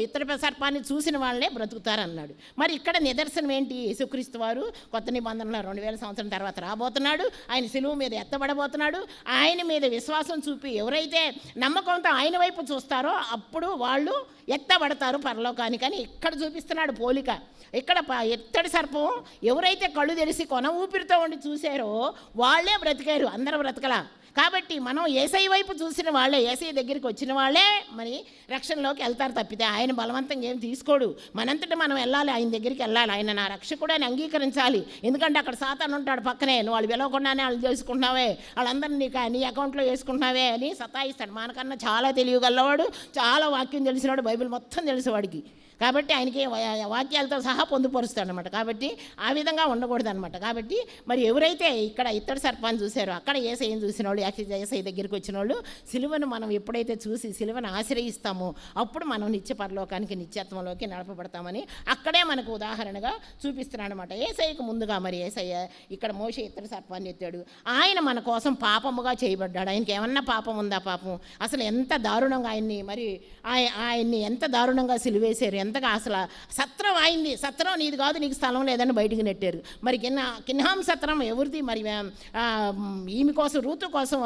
ఇతర సర్పాన్ని చూసి చూసిన వాళ్ళే బ్రతుకుతారన్నాడు. మరి ఇక్కడ నిదర్శనం ఏంటి? యేసుక్రీస్తు వారు కొత్త నిబంధనలో 2000 సంవత్సరం తర్వాత రాబోతున్నాడు. ఆయన సిలువ మీద ఎత్తబడబోతున్నాడు. ఆయన మీద విశ్వాసం చూపి ఎవరైతే నమ్మకంతో ఆయన వైపు చూస్తారో అప్పుడు వాళ్ళు ఎత్తబడతారు పరలోకానికి అని ఇక్కడ చూపిస్తున్నాడు పోలిక. ఇక్కడ ఎత్తడి సర్పం ఎవరైతే కళ్ళు తెరిసి కొన ఊపిరితో ఉండి చూశారో వాళ్ళే బ్రతికారు, అందరూ బ్రతకలా. కాబట్టి మనం యేసయ్య వైపు చూసిన వాళ్ళే, యేసయ్య దగ్గరికి వచ్చిన వాళ్ళే మరి రక్షణలోకి వెళ్తారు. తప్పితే ఆయన బలవంతంగా ఏం తీసుకోడు. మనంతటా మనం వెళ్ళాలి, ఆయన దగ్గరికి వెళ్ళాలి. ఆయన నా రక్షకుడు అని అంగీకరించాలి. ఎందుకంటే అక్కడ సాతాను ఉంటాడు పక్కనే. నువ్వు వాళ్ళు పిలవకుండానే వాళ్ళు చేసుకుంటున్నావే, వాళ్ళందరినీ నీ అకౌంట్లో వేసుకుంటున్నావే అని సతాయిస్తాడు. మనకన్నా చాలా తెలియగలవాడు, చాలా వాక్యం తెలిసినవాడు, బైబిల్ మొత్తం తెలిసేవాడికి. కాబట్టి ఆయనకి వాక్యాలతో సహా పొందుపరుస్తాడు అనమాట. కాబట్టి ఆ విధంగా ఉండకూడదు అనమాట. కాబట్టి మరి ఎవరైతే ఇక్కడ ఇత్తడి సర్పాన్ని చూశారో అక్కడ యేసయ్యను చూసిన వాళ్ళు, యేసయ్య దగ్గరికి వచ్చిన వాళ్ళు, సిలువను మనం ఎప్పుడైతే చూసి సిలువను ఆశ్రయిస్తామో అప్పుడు మనం నిత్య పరలోకానికి, నిత్యత్వంలోకి నడపబడతామని అక్కడే మనకు ఉదాహరణగా చూపిస్తున్నాడు అనమాట. యేసయ్యకు ముందుగా మరి యేసయ్య ఇక్కడ మోషే ఇత్తడి సర్పాన్ని ఎత్తాడు. ఆయన మన కోసం పాపముగా చేయబడ్డాడు. ఆయనకి ఏమన్నా పాపం ఉందా? పాపం అసలు ఎంత దారుణంగా ఆయన్ని ఎంత దారుణంగా సిలువేశారు. ఎంతగా అసలు సత్రం అయింది. సత్రం నీది కాదు, నీకు స్థలం లేదని బయటికి నెట్టారు. మరి కిన్హాం సత్రం ఎవరిది? మరి ఈమె కోసం, రూతు కోసం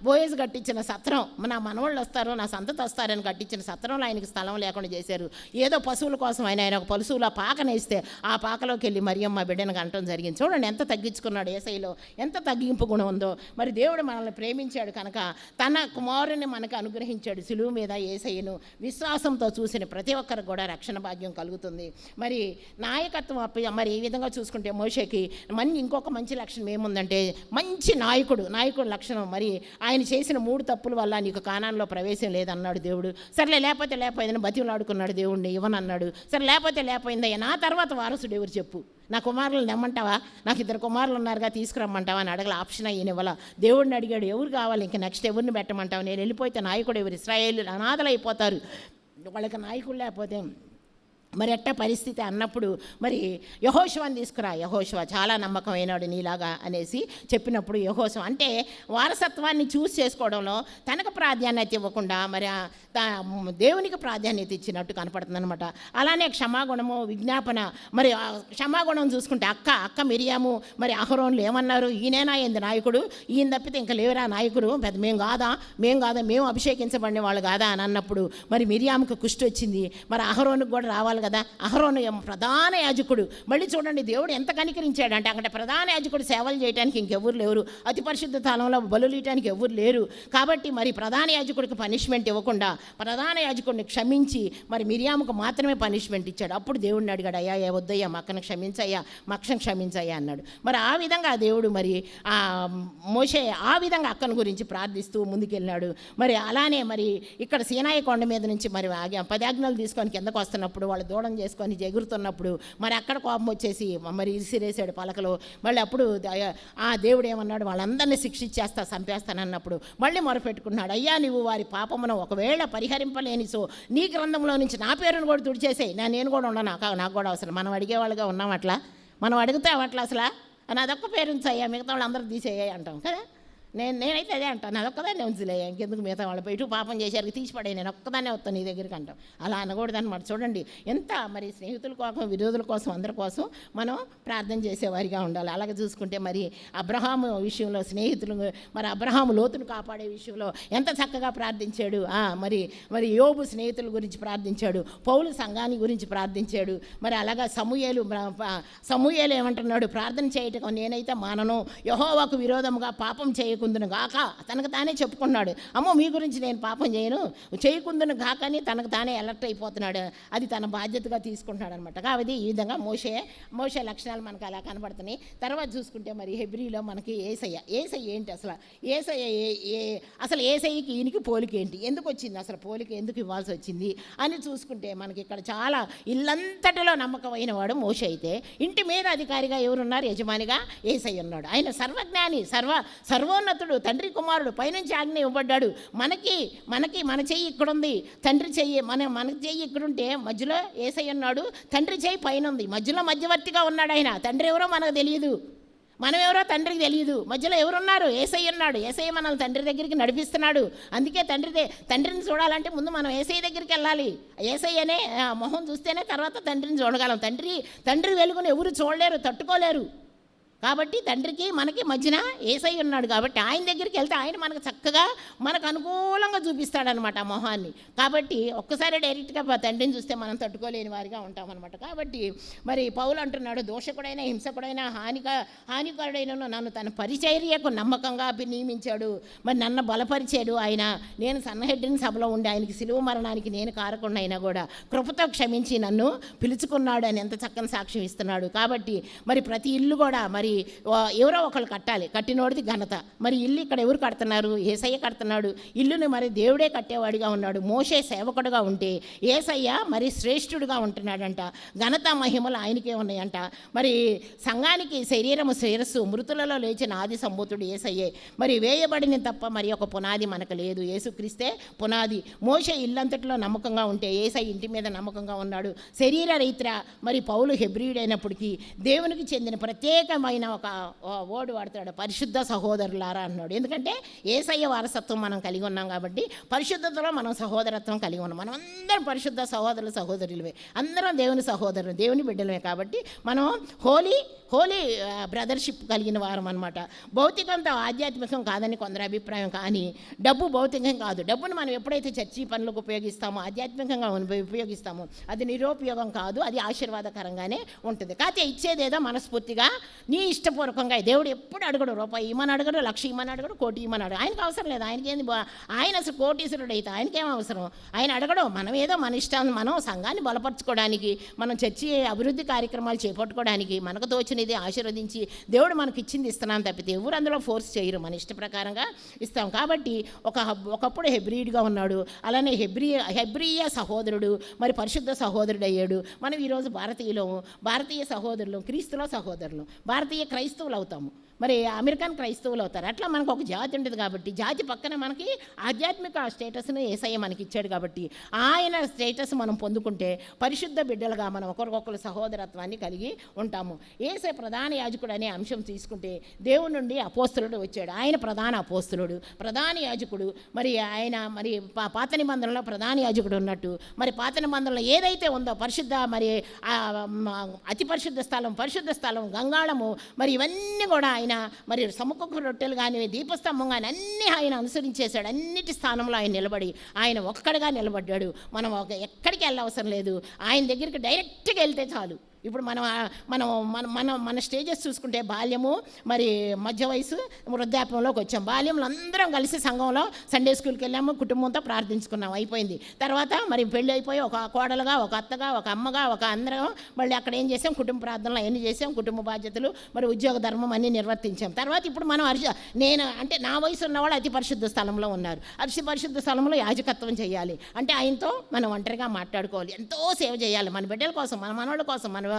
బోయేజ్ కట్టించిన సత్రం, నా మనవాళ్ళు వస్తారు, నా సంతతి వస్తారని కట్టించిన సత్రంలో ఆయనకి స్థలం లేకుండా చేశారు. ఏదో పశువుల కోసం ఆయన ఒక పశువుల పాకనేస్తే ఆ పాకలోకి వెళ్ళి మరియమ్మ బిడ్డను అంటం జరిగింది. చూడండి ఎంత తగ్గించుకున్నాడు యేసయ్యలో, ఎంత తగ్గింపు గుణం ఉందో. మరి దేవుడు మనల్ని ప్రేమించాడు కనుక తన కుమారుని మనకు అనుగ్రహించాడు. సిలువ మీద యేసయ్యను విశ్వాసంతో చూసిన ప్రతి ఒక్కరికి కూడా రక్షణ భాగ్యం కలుగుతుంది. మరి నాయకత్వం మరి ఈ విధంగా చూసుకుంటే మోషేకి ఇంకొక మంచి లక్షణం ఏముందంటే మంచి నాయకుడు లక్షణం. మరి ఆయన చేసిన 3 తప్పుల వల్ల నీకు కానాన్లో ప్రవేశం లేదన్నాడు దేవుడు. సరేలే లేకపోయిందని బతిమలాడుకున్నాడు దేవుడిని, ఇవ్వనన్నాడు. సరే లేకపోయిందయ్యా, నా తర్వాత వారసుడు ఎవరు చెప్పు? నా కుమారులు నమ్మంటావా? నాకు 2 కుమారులు ఉన్నారుగా, తీసుకురమ్మంటావా అని అడగల. ఆప్షన్ అయ్యని ఇవ్వాల. దేవుడిని అడిగాడు, ఎవరు కావాలి, ఇంక నెక్స్ట్ ఎవరిని పెట్టమంటావు? నేను వెళ్ళిపోతే నాయకుడు ఎవరు? ఇశ్రాయేలు అనాథలు అయిపోతారు, వాళ్ళకి నాయకుడు లేకపోతే మరి ఎట్ట పరిస్థితి అన్నప్పుడు మరి యెహోషువని తీసుకురా. యెహోషువ చాలా నమ్మకమైనవాడు నీలాగా అనేసి చెప్పినప్పుడు యెహోషువ అంటే వారసత్వాన్ని చూస్ చేసుకోవడంలో తనకు ప్రాధాన్యత ఇవ్వకుండా మరి దేవునికి ప్రాధాన్యత ఇచ్చినట్టు కనపడుతుంది అనమాట. అలానే క్షమాగుణము, విజ్ఞాపన. మరి క్షమాగుణం చూసుకుంటే అక్క మిరియాము మరి అహరోన్లు ఏమన్నారు? ఈయనేనా ఏంది నాయకుడు? ఈయన తప్పితే ఇంకా లేవరా నాయకుడు? పెద్ద మేము కాదా మేము అభిషేకించబడిన వాళ్ళు కాదా అని అన్నప్పుడు మరి మిరియాముకు కుష్టి వచ్చింది. మరి అహరోనుకు కూడా రావాలి కదా. అహరోను ప్రధాన యాజకుడు. మళ్ళీ చూడండి దేవుడు ఎంత కనికరించాడు అంటే అక్కడ ప్రధాన యాజకుడు సేవలు చేయడానికి ఇంకెవ్వరు లేరు, అతి పరిశుద్ధ స్థలంలో బలులు ఇవ్వడానికి ఎవరు లేరు. కాబట్టి మరి ప్రధాన యాజకుడికి పనిష్మెంట్ ఇవ్వకుండా ప్రధాన యాజకుడిని క్షమించి మరి మిరియాముకు మాత్రమే పనిష్మెంట్ ఇచ్చాడు. అప్పుడు దేవుడిని అడిగాడు, అయ్యా వద్దయ్యా, మక్కను క్షమించయ్యా అన్నాడు. మరి ఆ విధంగా దేవుడు మరి మోషే ఆ విధంగా అక్కను గురించి ప్రార్థిస్తూ ముందుకెళ్ళినాడు. మరి అలానే మరి ఇక్కడ సీనాయి కొండ మీద నుంచి మరి 10 ఆజ్ఞలు తీసుకొని కిందకు వస్తున్నప్పుడు వాళ్ళు దూడం చేసుకొని ఎగురుతున్నప్పుడు మరి అక్కడ కోపం వచ్చేసి మరి ఇసిరేసాడు పలకలో. మళ్ళీ అప్పుడు ఆ దేవుడు ఏమన్నాడు, వాళ్ళందరినీ శిక్షించేస్తా, చంపేస్తానన్నప్పుడు మళ్ళీ మొరపెట్టుకున్నాడు, అయ్యా నువ్వు వారి పాపమును ఒకవేళ పరిహరింపలేని సో నీ గ్రంథంలో నుంచి నా పేరును కూడా తుడిచేసేయి, నేను కూడా ఉండను, నాకు కూడా అవసరం. మనం అడిగేవాళ్ళుగా ఉన్నాం అట్లా, మనం అడిగితే అట్లా అసలు నాదొక్క పేరు ఉంచయ్యా, మిగతా వాళ్ళు అందరూ తీసేయ్యా అంటాం కదా. నేనైతే అదే అంటాను, నాదొక్కదాన్ని ఉంచులే, ఇంకెందుకు మిగతా వాళ్ళు ఇటు పాపం చేశారు తీసిపడే, నేను ఒక్కదాన్నే వస్తాను నీ దగ్గరికి అంటాం. అలా అనకూడదని మరి చూడండి ఎంత మరి స్నేహితుల కోసం, విరోధుల కోసం, అందరి కోసం మనం ప్రార్థన చేసేవారిగా ఉండాలి. అలాగే చూసుకుంటే మరి అబ్రహాము విషయంలో స్నేహితులు మరి అబ్రహాము లోతును కాపాడే విషయంలో ఎంత చక్కగా ప్రార్థించాడు. మరి యోబు స్నేహితుల గురించి ప్రార్థించాడు, పౌలు సంఘాన్ని గురించి ప్రార్థించాడు. మరి అలాగా సమూయేలు ఏమంటున్నాడు, ప్రార్థన చేయటం నేనైతే మానను, యెహోవాకు విరోధముగా పాపం చేయకుందును గాక. తనకు తానే చెప్పుకున్నాడు, అమ్మో మీ గురించి నేను పాపం చేయకుందును గాక అని తనకు తానే అలర్ట్ అయిపోతున్నాడు. అది తన బాధ్యతగా తీసుకుంటున్నాడు అనమాట. కాబట్టి ఈ విధంగా మోషే లక్షణాలు మనకు అలా కనబడుతున్నాయి. తర్వాత చూసుకుంటే మరి హెబ్రీలో మనకి ఏసయ్య ఏంటి అసలు ఏసయ్యకి ఈయనకి పోలిక ఏంటి, ఎందుకు వచ్చింది, అసలు పోలిక ఎందుకు ఇవ్వాల్సి వచ్చింది అని చూసుకుంటే మనకి ఇక్కడ చాలా ఇల్లంతటిలో నమ్మకమైన వాడు మోషే అయితే ఇంటి మీద అధికారిగా ఎవరున్నారు, యజమానిగా ఏసయ్య ఉన్నాడు. ఆయన సర్వజ్ఞాని, సర్వోన్నతుడు, తండ్రి కుమారుడు, పైనుంచి ఆజ్ఞ ఇవ్వబడ్డాడు. మన చెయ్యి ఇక్కడుంది, తండ్రి చెయ్యి మన చెయ్యి ఇక్కడుంటే మధ్యలో యేసయ్య ఉన్నాడు, తండ్రి చెయ్యి పైన ఉంది, మధ్యలో మధ్యవర్తిగా ఉన్నాడు ఆయన. తండ్రి ఎవరో మనకు తెలియదు, మనం ఎవరో తండ్రికి తెలియదు. మధ్యలో ఎవరున్నారు? యేసయ్య ఉన్నాడు. యేసయ్య మనల్ని తండ్రి దగ్గరికి నడిపిస్తున్నాడు. అందుకే తండ్రిని చూడాలంటే ముందు మనం యేసయ్య దగ్గరికి వెళ్ళాలి. యేసయ్యనే మొహం చూస్తేనే తర్వాత తండ్రిని చూడగలం. తండ్రి వెలుగును ఎవరు చూడలేరు, తట్టుకోలేరు. కాబట్టి తండ్రికి మనకి మధ్యన యేసయ్య ఉన్నాడు. కాబట్టి ఆయన దగ్గరికి వెళ్తే ఆయన మనకు చక్కగా మనకు అనుకూలంగా చూపిస్తాడనమాట ఆ మొహాన్ని. కాబట్టి ఒక్కసారి డైరెక్ట్గా తండ్రిని చూస్తే మనం తట్టుకోలేని వారిగా ఉంటామన్నమాట. కాబట్టి మరి పౌలు అంటున్నాడు, దోషకుడైన హింసకుడైన హానికరుడైన నన్ను తన పరిచర్యకు నమ్మకంగా నియమించాడు. మరి నన్ను బలపరిచాడు ఆయన. నేను సన్నహెడ్డిన సభలో ఉండి ఆయనకి సిలువ మరణానికి నేను కారకుండా అయినా కూడా కృపతో క్షమించి నన్ను పిలుచుకున్నాడు అని ఎంత చక్కని సాక్ష్యం ఇస్తున్నాడు. కాబట్టి మరి ప్రతి ఇల్లు కూడా మరి ఎవరో ఒకళ్ళు కట్టాలి. కట్టినోడిది ఘనత. మరి ఇల్లు ఇక్కడ ఎవరు కడుతున్నారు? యేసయ్య కడుతున్నాడు. ఇల్లుని మరి దేవుడే కట్టేవాడిగా ఉన్నాడు. మోషే సేవకుడుగా ఉంటే యేసయ్య మరి శ్రేష్ఠుడిగా ఉంటున్నాడంట. ఘనత మహిమలు ఆయనకే ఉన్నాయంట. మరి సంఘానికి శరీరము శిరస్సు, మృతులలో లేచిన ఆది సంభూతుడు యేసయ్యే. మరి వేయబడిన తప్ప మరి ఒక పునాది మనకు లేదు. యేసుక్రీస్తే పునాది. మోషే ఇల్లంతటిలో నమ్మకంగా ఉంటే యేసయ్య ఇంటి మీద నమ్మకంగా ఉన్నాడు. శరీర రీత్యా మరి పౌలు హెబ్రీయుడైనప్పటికీ దేవునికి చెందిన ప్రత్యేకమైన ఒక వర్డ్ వాడతాడు, పరిశుద్ధ సహోదరులారా అన్నాడు. ఎందుకంటే యేసయ్య వారసత్వం మనం కలిగి ఉన్నాం కాబట్టి పరిశుద్ధతలో మనం సహోదరత్వం కలిగి ఉన్నాం. మనం అందరం పరిశుద్ధ సహోదరులవే, అందరం దేవుని సహోదరులు, దేవుని బిడ్డలమే. కాబట్టి మనం హోలీ బ్రదర్షిప్ కలిగిన వారం అనమాట. భౌతికంతో ఆధ్యాత్మికం కాదని కొందరి అభిప్రాయం. కానీ డబ్బు భౌతికం కాదు. డబ్బును మనం ఎప్పుడైతే చర్చి పనులకు ఉపయోగిస్తామో, ఆధ్యాత్మికంగా ఉపయోగిస్తామో అది నిరుపయోగం కాదు, అది ఆశీర్వాదకరంగానే ఉంటుంది. కాకపోతే ఇచ్చేదేదో మనస్ఫూర్తిగా నీ ఇష్టపూర్వకంగా. దేవుడు ఎప్పుడు అడగడు, రూపాయి ఇమ్మని అడగడు, లక్ష ఇమ్మని అడగడు, కోటి ఇమ్మని అడగడు. ఆయనకు అవసరం లేదు. ఆయనకేంది, ఆయన అసలు కోటీశ్వరుడు అయితే ఆయనకేం అవసరం? ఆయన అడగడు. మనం ఏదో మన ఇష్టాన్ని, మనం సంఘాన్ని బలపరచుకోవడానికి, మనం చర్చి అభివృద్ధి కార్యక్రమాలు చేపట్టుకోవడానికి మనకు తోచినది ఆశీర్వదించి దేవుడు మనకి ఇచ్చింది ఇస్తున్నాం తప్పితే ఎవరు అందులో ఫోర్స్ చేయరు, మన ఇష్ట ప్రకారంగా ఇస్తాం. కాబట్టి ఒకప్పుడు హెబ్రీయుడిగా ఉన్నాడు. అలానే హెబ్రీయ సహోదరుడు మరి పరిశుద్ధ సహోదరుడు అయ్యాడు. మనం ఈరోజు భారతీయ సహోదరులు, క్రీస్తులో సహోదరులు, భారతీయ క్రైస్తవులు అవుతాము. మరి అమెరికన్ క్రైస్తవులు అవుతారు. అట్లా మనకు ఒక జాతి ఉంటుంది. కాబట్టి జాతి పక్కన మనకి ఆధ్యాత్మిక స్టేటస్ను యేసయ్య మనకి ఇచ్చాడు. కాబట్టి ఆయన స్టేటస్ మనం పొందుకుంటే పరిశుద్ధ బిడ్డలుగా మనం ఒకరికొకరు సహోదరత్వాన్ని కలిగి ఉంటాము. యేసే ప్రధాన యాజకుడు అనే అంశం తీసుకుంటే దేవుని నుండి అపోస్తలుడు వచ్చాడు. ఆయన ప్రధాన అపోస్తలుడు, ప్రధాన యాజకుడు. మరి ఆయన మరి పాత నిబంధనలో ప్రధాన యాజకుడు ఉన్నట్టు మరి పాత నిబంధనలో ఏదైతే ఉందో పరిశుద్ధ, మరి అతి పరిశుద్ధ స్థలం, గంగాళము, మరి ఇవన్నీ కూడా ఆయన మరి సముఖపు రొట్టెలు కానీ దీపస్తంభం కానీ అన్నీ ఆయన అనుసరించేశాడు. అన్నిటి స్థానంలో ఆయన నిలబడి ఆయన ఒక్కడిగా నిలబడ్డాడు. మనం ఎక్కడికి వెళ్ళవసరం లేదు. ఆయన దగ్గరికి డైరెక్ట్గా వెళ్తే చాలు. ఇప్పుడు మన స్టేజెస్ చూసుకుంటే బాల్యము, మరి మధ్య వయసు, వృద్ధాప్యంలోకి వచ్చాం. బాల్యంలో అందరం కలిసి సంఘంలో సండే స్కూల్కి వెళ్ళాము, కుటుంబంతో ప్రార్థించుకున్నాం, అయిపోయింది. తర్వాత మరి పెళ్ళి అయిపోయి ఒక కోడలుగా, ఒక అత్తగా, ఒక అమ్మగా, ఒక అందరం మళ్ళీ అక్కడ ఏం చేసాం, కుటుంబ ప్రార్థనలు అన్నీ చేసాం, కుటుంబ బాధ్యతలు, మరి ఉద్యోగ ధర్మం అన్నీ నిర్వర్తించాం. తర్వాత ఇప్పుడు మనం నేను అంటే నా వయసు ఉన్నవాళ్ళు అతి పరిశుద్ధ స్థలంలో ఉన్నారు. అతి పరిశుద్ధ స్థలంలో యాజకత్వం చేయాలి అంటే ఆయనతో మనం ఒంటరిగా మాట్లాడుకోవాలి, ఎంతో సేవ చేయాలి, మన బిడ్డల కోసం, మన మనవాళ్ళ కోసం, మన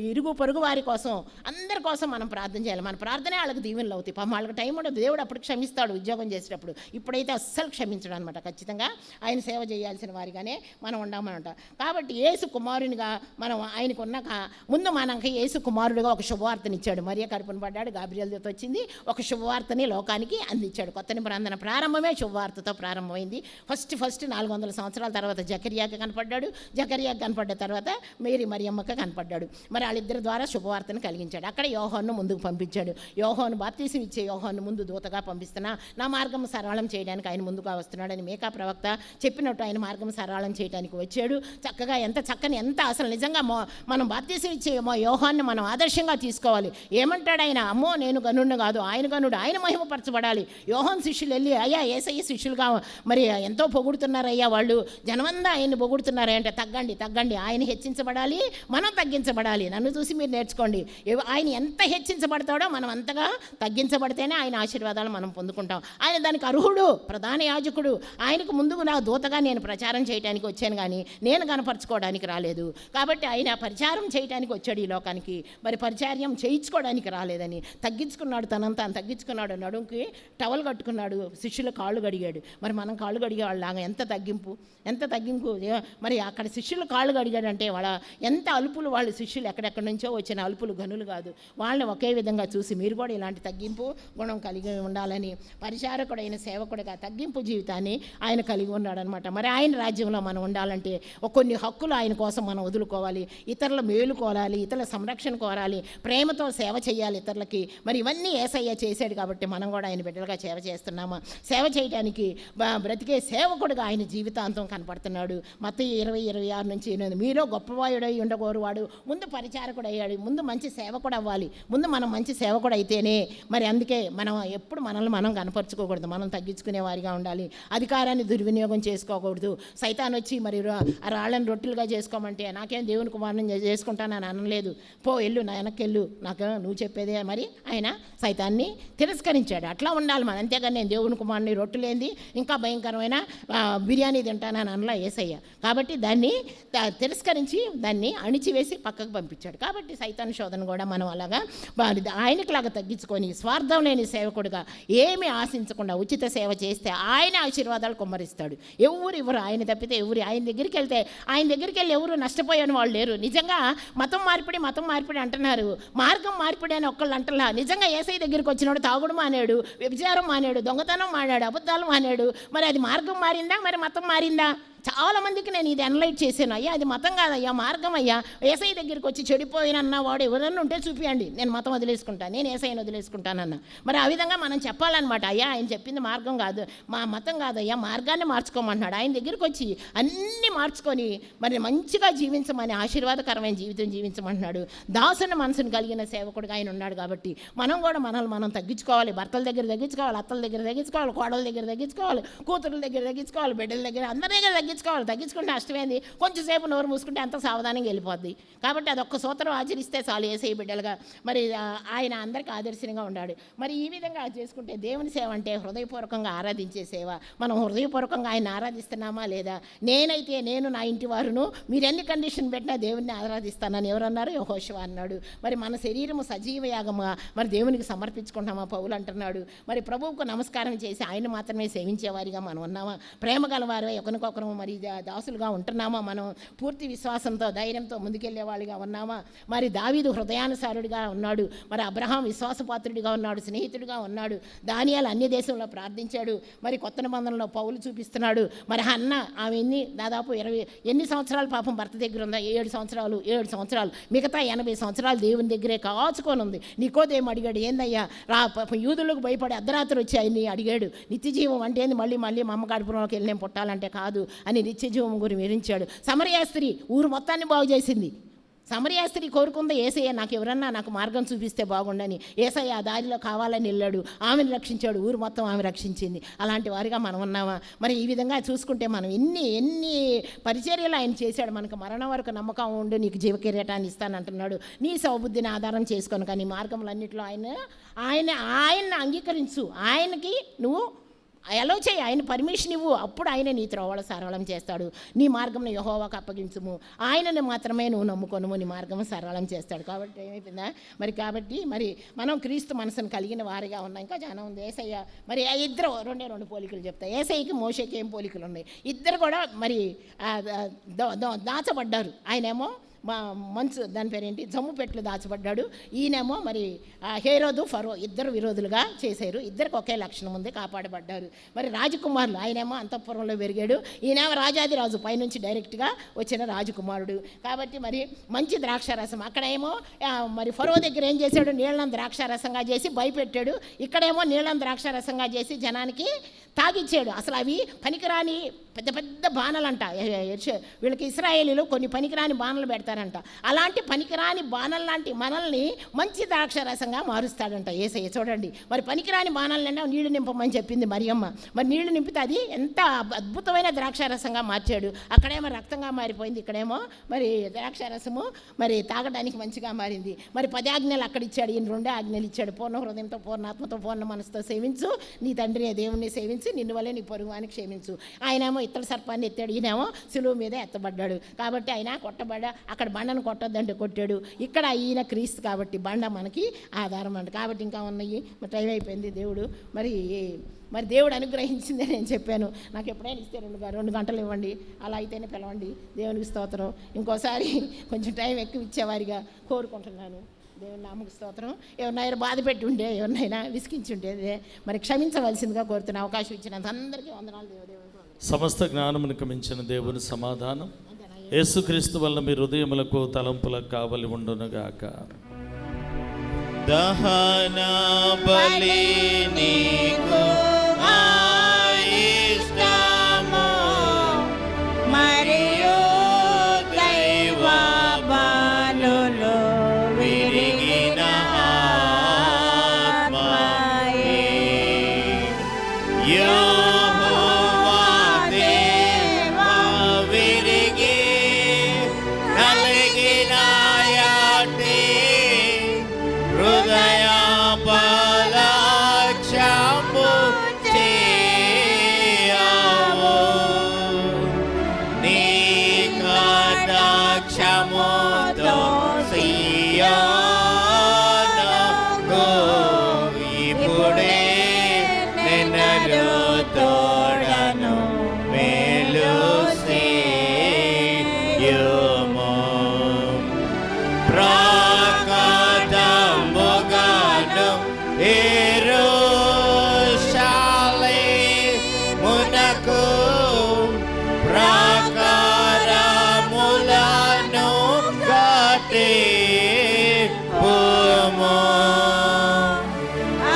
ఇరుగు పొరుగు వారి కోసం, అందరి కోసం మనం ప్రార్థన చేయాలి. మన ప్రార్థనే వాళ్ళకి దీవెనలు అవుతాయి. పాపం వాళ్ళకి టైం ఉండదు, దేవుడు అప్పుడు క్షమిస్తాడు ఉద్యోగం చేసేటప్పుడు. ఇప్పుడైతే అస్సలు క్షమించడం అనమాట. ఖచ్చితంగా ఆయన సేవ చేయాల్సిన వారిగానే మనం ఉండమన్నమాట. కాబట్టి యేసు కుమారునిగా మనం ఆయనకు ఉన్నాక ముందు మనకి యేసు కుమారుడిగా ఒక శుభవార్తనిచ్చాడు. మరియ కడుపున పడ్డాడు, గాబ్రియల్ దూత వచ్చింది, ఒక శుభవార్తని లోకానికి అందించాడు. కొత్త నిబంధన ప్రారంభమే శుభవార్తతో ప్రారంభమైంది. ఫస్ట్ 400 సంవత్సరాల తర్వాత జకర్యాకి కనపడ్డాడు. జకర్యాకి కనపడ్డ తర్వాత మరియమ్మకి కనపడ్డాడు. మరి వాళ్ళిద్దరి ద్వారా శుభవార్తను కలిగించాడు. అక్కడ యోహాను ముందుకు పంపించాడు. యోహాను బాప్తీసం ఇచ్చే యోహాను ముందు దూతగా పంపిస్తున్నా, నా మార్గం సరళం చేయడానికి ఆయన ముందుగా వస్తున్నాడని మేకా ప్రవక్త చెప్పినట్టు ఆయన మార్గం సరళం చేయడానికి వచ్చాడు. చక్కగా ఎంత అసలు నిజంగా మనం బాప్తీసం ఇచ్చే యోహాన్ని మనం ఆదర్శంగా తీసుకోవాలి. ఏమంటాడు ఆయన? అమ్మో నేను గనుడిని కాదు, ఆయన గనుడు, ఆయన మహిమపరచబడాలి. యోహాను శిష్యులు వెళ్ళి అయ్యా యేసయ్య శిష్యులుగా మరి ఎంతో పొగుడుతున్నారయ్యా, వాళ్ళు జనమంతా ఆయన్ని పొగుడుతున్నారే అంటే తగ్గండి, ఆయన హెచ్చించబడాలి, మనం తగ్గించబడాలి. నన్ను చూసి మీరు నేర్చుకోండి. ఆయన ఎంత హెచ్చించబడతాడో మనం అంతగా తగ్గించబడితేనే ఆయన ఆశీర్వాదాలు మనం పొందుకుంటాం. ఆయన దానికి అర్హుడు, ప్రధాన యాజకుడు. ఆయనకు ముందుకు నా దూతగా నేను ప్రచారం చేయడానికి వచ్చాను కానీ నేను కనపరచుకోవడానికి రాలేదు. కాబట్టి ఆయన పరిచారం చేయడానికి వచ్చాడు ఈ లోకానికి, మరి పరిచార్యం చేయించుకోవడానికి రాలేదని తగ్గించుకున్నాడు. తనంతా తగ్గించుకున్నాడు. నడుంకి టవల్ కట్టుకున్నాడు, శిష్యుల కాళ్ళు కడిగాడు. మరి మనం కాళ్ళు కడిగే వాళ్ళలాగా ఎంత తగ్గింపు. మరి అక్కడ శిష్యుల కాళ్ళు కడిగాడంటే వాళ్ళ ఎంత అలుపులు, వాళ్ళ శిష్యులు ఎక్కడెక్కడి నుంచో వచ్చిన అలుపులు గనులు కాదు, వాళ్ళని ఒకే విధంగా చూసి మీరు కూడా ఇలాంటి తగ్గింపు గుణం కలిగి ఉండాలని పరిచారకుడైన సేవకుడిగా తగ్గింపు జీవితాన్ని ఆయన కలిగి ఉన్నాడనమాట. మరి ఆయన రాజ్యంలో మనం ఉండాలంటే కొన్ని హక్కులు ఆయన కోసం మనం వదులుకోవాలి, ఇతరుల మేలు కోరాలి, ఇతరుల సంరక్షణ కోరాలి, ప్రేమతో సేవ చేయాలి ఇతరులకి. మరి ఇవన్నీ యేసయ్య చేశాడు కాబట్టి మనం కూడా ఆయన బిడ్డలుగా సేవ చేస్తున్నామా? సేవ చేయడానికి బ్రతికే సేవకుడుగా ఆయన జీవితాంతం కనపడుతున్నాడు. మత్తయి 20:26 నుంచి 8, మీలో గొప్పవాయుడై ఉండగోరు వాడు ముందు పరిచారకుడు అయ్యాడు, ముందు మంచి సేవకుడు అవ్వాలి, ముందు మనం మంచి సేవకుడు అయితేనే. మరి అందుకే మనం ఎప్పుడు మనల్ని మనం కనపరుచుకోకూడదు, మనం తగ్గించుకునే వారిగా ఉండాలి, అధికారాన్ని దుర్వినియోగం చేసుకోకూడదు. సైతాన్ వచ్చి మరి రాళ్ళని రొట్టెలుగా చేసుకోమంటే నాకేం దేవుని కుమారుని చేసుకుంటానని అనలేదు, పో వెళ్ళు నా వెనక్కి వెళ్ళు, నాకు నువ్వు చెప్పేదే. మరి ఆయన సైతాన్ని తిరస్కరించాడు. అట్లా ఉండాలి మనం, అంతేగాని నేను దేవుని కుమారుని రొట్టెలేంది ఇంకా భయంకరమైన బిర్యానీ తింటానని అనలా యేసయ్య. కాబట్టి దాన్ని తిరస్కరించి దాన్ని అణిచివేసి పక్కకు పంపించాడు. కాబట్టి సైతాన్ శోధన కూడా మనం అలాగా ఆయనకులాగా తగ్గించుకొని స్వార్థం లేని సేవకుడుగా ఏమీ ఆశించకుండా ఉచిత సేవ చేస్తే ఆయన ఆశీర్వాదాలు కుమ్మరిస్తాడు. ఎవరు ఆయన తప్పితే ఎవరు ఆయన దగ్గరికి వెళ్తే, ఆయన దగ్గరికి వెళ్ళి ఎవరు నష్టపోయాని వాళ్ళు లేరు. నిజంగా మతం మార్పిడి అంటున్నారు, మార్గం మార్పిడి అని ఒక్కళ్ళు అంటలా. నిజంగా యేసయ్య దగ్గరికి వచ్చినాడు తాగుడు మానేడు, వ్యభిచారం మానేడు, దొంగతనం మానాడు, అబద్ధాలు మానేడు. మరి అది మార్గం మారిందా, మరి మతం మారిందా? చాలామందికి నేను ఇది అనలైట్ చేశాను. అయ్యా అది మతం కాదయ్యా, మార్గం అయ్యా. యేసయ్య దగ్గరికి వచ్చి చెడిపోయినన్న వాడు ఎవరన్నా ఉంటే చూపియండి, నేను మతం వదిలేసుకుంటాను, నేను యేసయ్యను వదిలేసుకుంటానన్న. మరి ఆ విధంగా మనం చెప్పాలన్నమాట. అయ్యా ఆయన చెప్పింది మార్గం కాదు, మా మతం కాదయ్యా, మార్గాన్ని మార్చుకోమంటున్నాడు. ఆయన దగ్గరికి వచ్చి అన్నీ మార్చుకొని మరి మంచిగా జీవించమని, ఆశీర్వాదకరమైన జీవితం జీవించమంటున్నాడు. దాసుని మనసును కలిగిన సేవకుడిగా ఆయన ఉన్నాడు. కాబట్టి మనం కూడా మనల్ని మనం తగ్గించుకోవాలి. భర్తల దగ్గర తగ్గించుకోవాలి, అత్తల దగ్గర తగ్గించుకోవాలి, కోడల దగ్గర తగ్గించుకోవాలి, కూతురుల దగ్గర తగ్గించుకోవాలి, బిడ్డల దగ్గర, అందరి దగ్గర తగ్గించుకుంటే నష్టమైంది. కొంచెంసేపు నోరు మూసుకుంటే అంత సావధానంగా వెళ్ళిపోద్ది. కాబట్టి అదొక్క సూత్రం ఆచరిస్తే చాలు యేసయ్య బిడ్డలుగా. మరి ఆయన అందరికీ ఆదర్శంగా ఉన్నాడు. మరి ఈ విధంగా చేసుకుంటే దేవుని సేవ అంటే హృదయపూర్వకంగా ఆరాధించే సేవ. మనం హృదయపూర్వకంగా ఆయన ఆరాధిస్తున్నామా లేదా? నేనైతే నేను నా ఇంటి వారును మీరు ఎన్ని కండిషన్ పెట్టినా దేవుడిని ఆరాధిస్తానని ఎవరన్నారు? యెహోషువ అన్నాడు. మరి మన శరీరము సజీవ యాగముగా మరి దేవునికి సమర్పించుకుంటామా? పౌలు అంటున్నాడు. మరి ప్రభువుకు నమస్కారం చేసి ఆయన మాత్రమే సేవించేవారిగా మనం ఉన్నామా? ప్రేమ గలవారే ఒకరికొకరు మరి దాసులుగా ఉంటున్నామా? మనం పూర్తి విశ్వాసంతో ధైర్యంతో ముందుకెళ్లే వాళ్ళుగా ఉన్నామా? మరి దావీదు హృదయానుసారుడిగా ఉన్నాడు, మరి అబ్రహాం విశ్వాసపాత్రుడిగా ఉన్నాడు, స్నేహితుడిగా ఉన్నాడు. దానియేలు అన్య దేశంలో ప్రార్థించాడు. మరి కొత్త నిబంధనలో పౌలు చూపిస్తున్నాడు. మరి హన్న ఆమె దాదాపు 20 ఎన్ని సంవత్సరాలు పాపం భర్త దగ్గర ఉందా? 7 సంవత్సరాలు, మిగతా 80 సంవత్సరాలు దేవుని దగ్గరే కాచుకొని ఉంది. నికోదేము అడిగాడు, ఏందయ్యా యూదులకు భయపడి అర్ధరాత్రి వచ్చి ఆయన్ని అడిగాడు, నిత్య జీవం అంటే ఏంది? మళ్ళీ మా అమ్మ గడుపులోకి వెళ్ళి నేను పుట్టాలంటే కాదు అని నిత్య జీవం గురించి వివరించాడు. సమరయ స్త్రీ ఊరు మొత్తాన్ని బాగు చేసింది. సమరయ స్త్రీ కోరుకుంది యేసయ్య నాకు మార్గం చూపిస్తే బాగుండని. యేసయ్య ఆ దారిలో కావాలని వెళ్ళాడు, ఆమెను రక్షించాడు, ఊరు మొత్తం ఆమె రక్షించింది. అలాంటి వారిగా మనం ఉన్నామా? మరి ఈ విధంగా చూసుకుంటే మనం ఎన్ని పరిచర్యలు ఆయన చేశాడు. మనకు మరణం వరకు నమ్మకం ఉండు, నీకు జీవకిరీటాన్ని ఇస్తానంటున్నాడు. నీ సౌబుద్ధిని ఆధారం చేసుకొని కానీ మార్గములన్నింటిలో ఆయన అంగీకరించు, ఆయనకి నువ్వు అలో చేయి, ఆయన పర్మిషన్ ఇవ్వు, అప్పుడు ఆయన నీ త్రోవల సరళం చేస్తాడు. నీ మార్గంను యెహోవాకు అప్పగించుము, ఆయనని మాత్రమే నువ్వు నమ్ముకొనుము, నీ మార్గం సరళం చేస్తాడు. కాబట్టి ఏమైపోయిందా? కాబట్టి మనం క్రీస్తు మనసును కలిగిన వారిగా ఉన్నాం. ఇంకా జనం ఉంది. యేసయ్య మరి ఇద్దరు రెండు పోలికలు చెప్తాయి. యేసయ్యకి మోషేకి ఏం పోలికలు ఉన్నాయి? ఇద్దరు కూడా మరి దాచబడ్డారు. ఆయనేమో మంచు దాని పేరేంటి జమ్ము పెట్లు దాచబడ్డాడు. ఈయనేమో మరి హేరోదు ఫరో ఇద్దరు విరోధులుగా చేశారు. ఇద్దరికి ఒకే లక్షణం ఉంది, కాపాడబడ్డారు. మరి రాజకుమారులు, ఆయనేమో అంతఃపురంలో పెరిగాడు, ఈయనేమో రాజాదిరాజు పైనుంచి డైరెక్ట్గా వచ్చిన రాజకుమారుడు. కాబట్టి మరి మంచి ద్రాక్షారసం, అక్కడేమో మరి ఫరో దగ్గర ఏం చేశాడు? నీళ్ళను ద్రాక్షారసంగా చేసి భయపెట్టాడు. ఇక్కడేమో నీళ్ళను ద్రాక్షారసంగా చేసి జనానికి తాగిచ్చాడు. అసలు అవి పనికిరాని పెద్ద పెద్ద బాణలంట. వీళ్ళకి ఇశ్రాయేలీలు కొన్ని పనికిరాని బాణలు పెడతారంట. అలాంటి పనికిరాని బాణలు లాంటి మనల్ని మంచి ద్రాక్షారసంగా మారుస్తాడంట యేసయ్య. చూడండి, మరి పనికిరాని బాణాలన్నా నీళ్లు నింపమని చెప్పింది మరియమ్మ. మరి నీళ్లు నింపితే అది ఎంత అద్భుతమైన ద్రాక్షారసంగా మార్చాడు. అక్కడేమో రక్తంగా మారిపోయింది, ఇక్కడేమో మరి ద్రాక్షారసము మరి తాగడానికి మంచిగా మారింది. మరి 10 ఆజ్ఞలు అక్కడ ఇచ్చాడు, ఈయన 2 ఆజ్ఞలు ఇచ్చాడు. పూర్ణ హృదయంతో, పూర్ణాత్మతో, పూర్ణ మనసుతో సేవించు, నీ తండ్రి దేవుణ్ణి సేవించి నిన్ను వల్లే నీ పొరుగువానికి క్షమించు. ఆయనేమో ఇత్తడి సర్పాన్ని ఎత్తాడు, ఈయనేమో సులువు మీద ఎత్తబడ్డాడు. కాబట్టి ఆయన కొట్టబడ్డా, అక్కడ బండను కొట్టొద్దంటే కొట్టాడు. ఇక్కడ ఈయన క్రీస్తు కాబట్టి బండ మనకి ఆధారం అంట. కాబట్టి ఇంకా ఉన్నాయి, మరి టైం అయిపోయింది. దేవుడు మరి దేవుడు అనుగ్రహించిందే నేను చెప్పాను. నాకు ఎప్పుడైనా ఇస్తే 2 గంటలు ఇవ్వండి, అలా అయితేనే పిలవండి. దేవునికి స్తోత్రం. ఇంకోసారి కొంచెం టైం ఎక్కువ ఇచ్చేవారిగా కోరుకుంటున్నాను. దేవుని నామకు స్తోత్రం. ఎవరినైనా బాధ పెట్టి ఉంటే, ఎవరినైనా విసిగించి ఉంటే మరి క్షమించవలసిందిగా కోరుతున్న అవకాశం ఇచ్చినంత అందరికీ వందనాలు. దేవునికి సమస్త జ్ఞానమునకు మించిన దేవుని సమాధానం యేసుక్రీస్తు వల్ల మీ హృదయములకు తలంపులకు కావలి ఉండునుగాక. దహన బలి నీకు ఇష్టము, మరియు దైవ బలులు విరిగిన ఆత్మయే. యెహోవా దేవా విరిగి కలిగిన యాటి హృదయ బలక్షము చేయవు. నీ కటాక్షముతో సియోనుకు ఇప్పుడే నిన్ను తోడను మేలు సేయుము. ప్రకటముగను యెరూషలేమునకు ప్రాకారములను కట్టింపుము.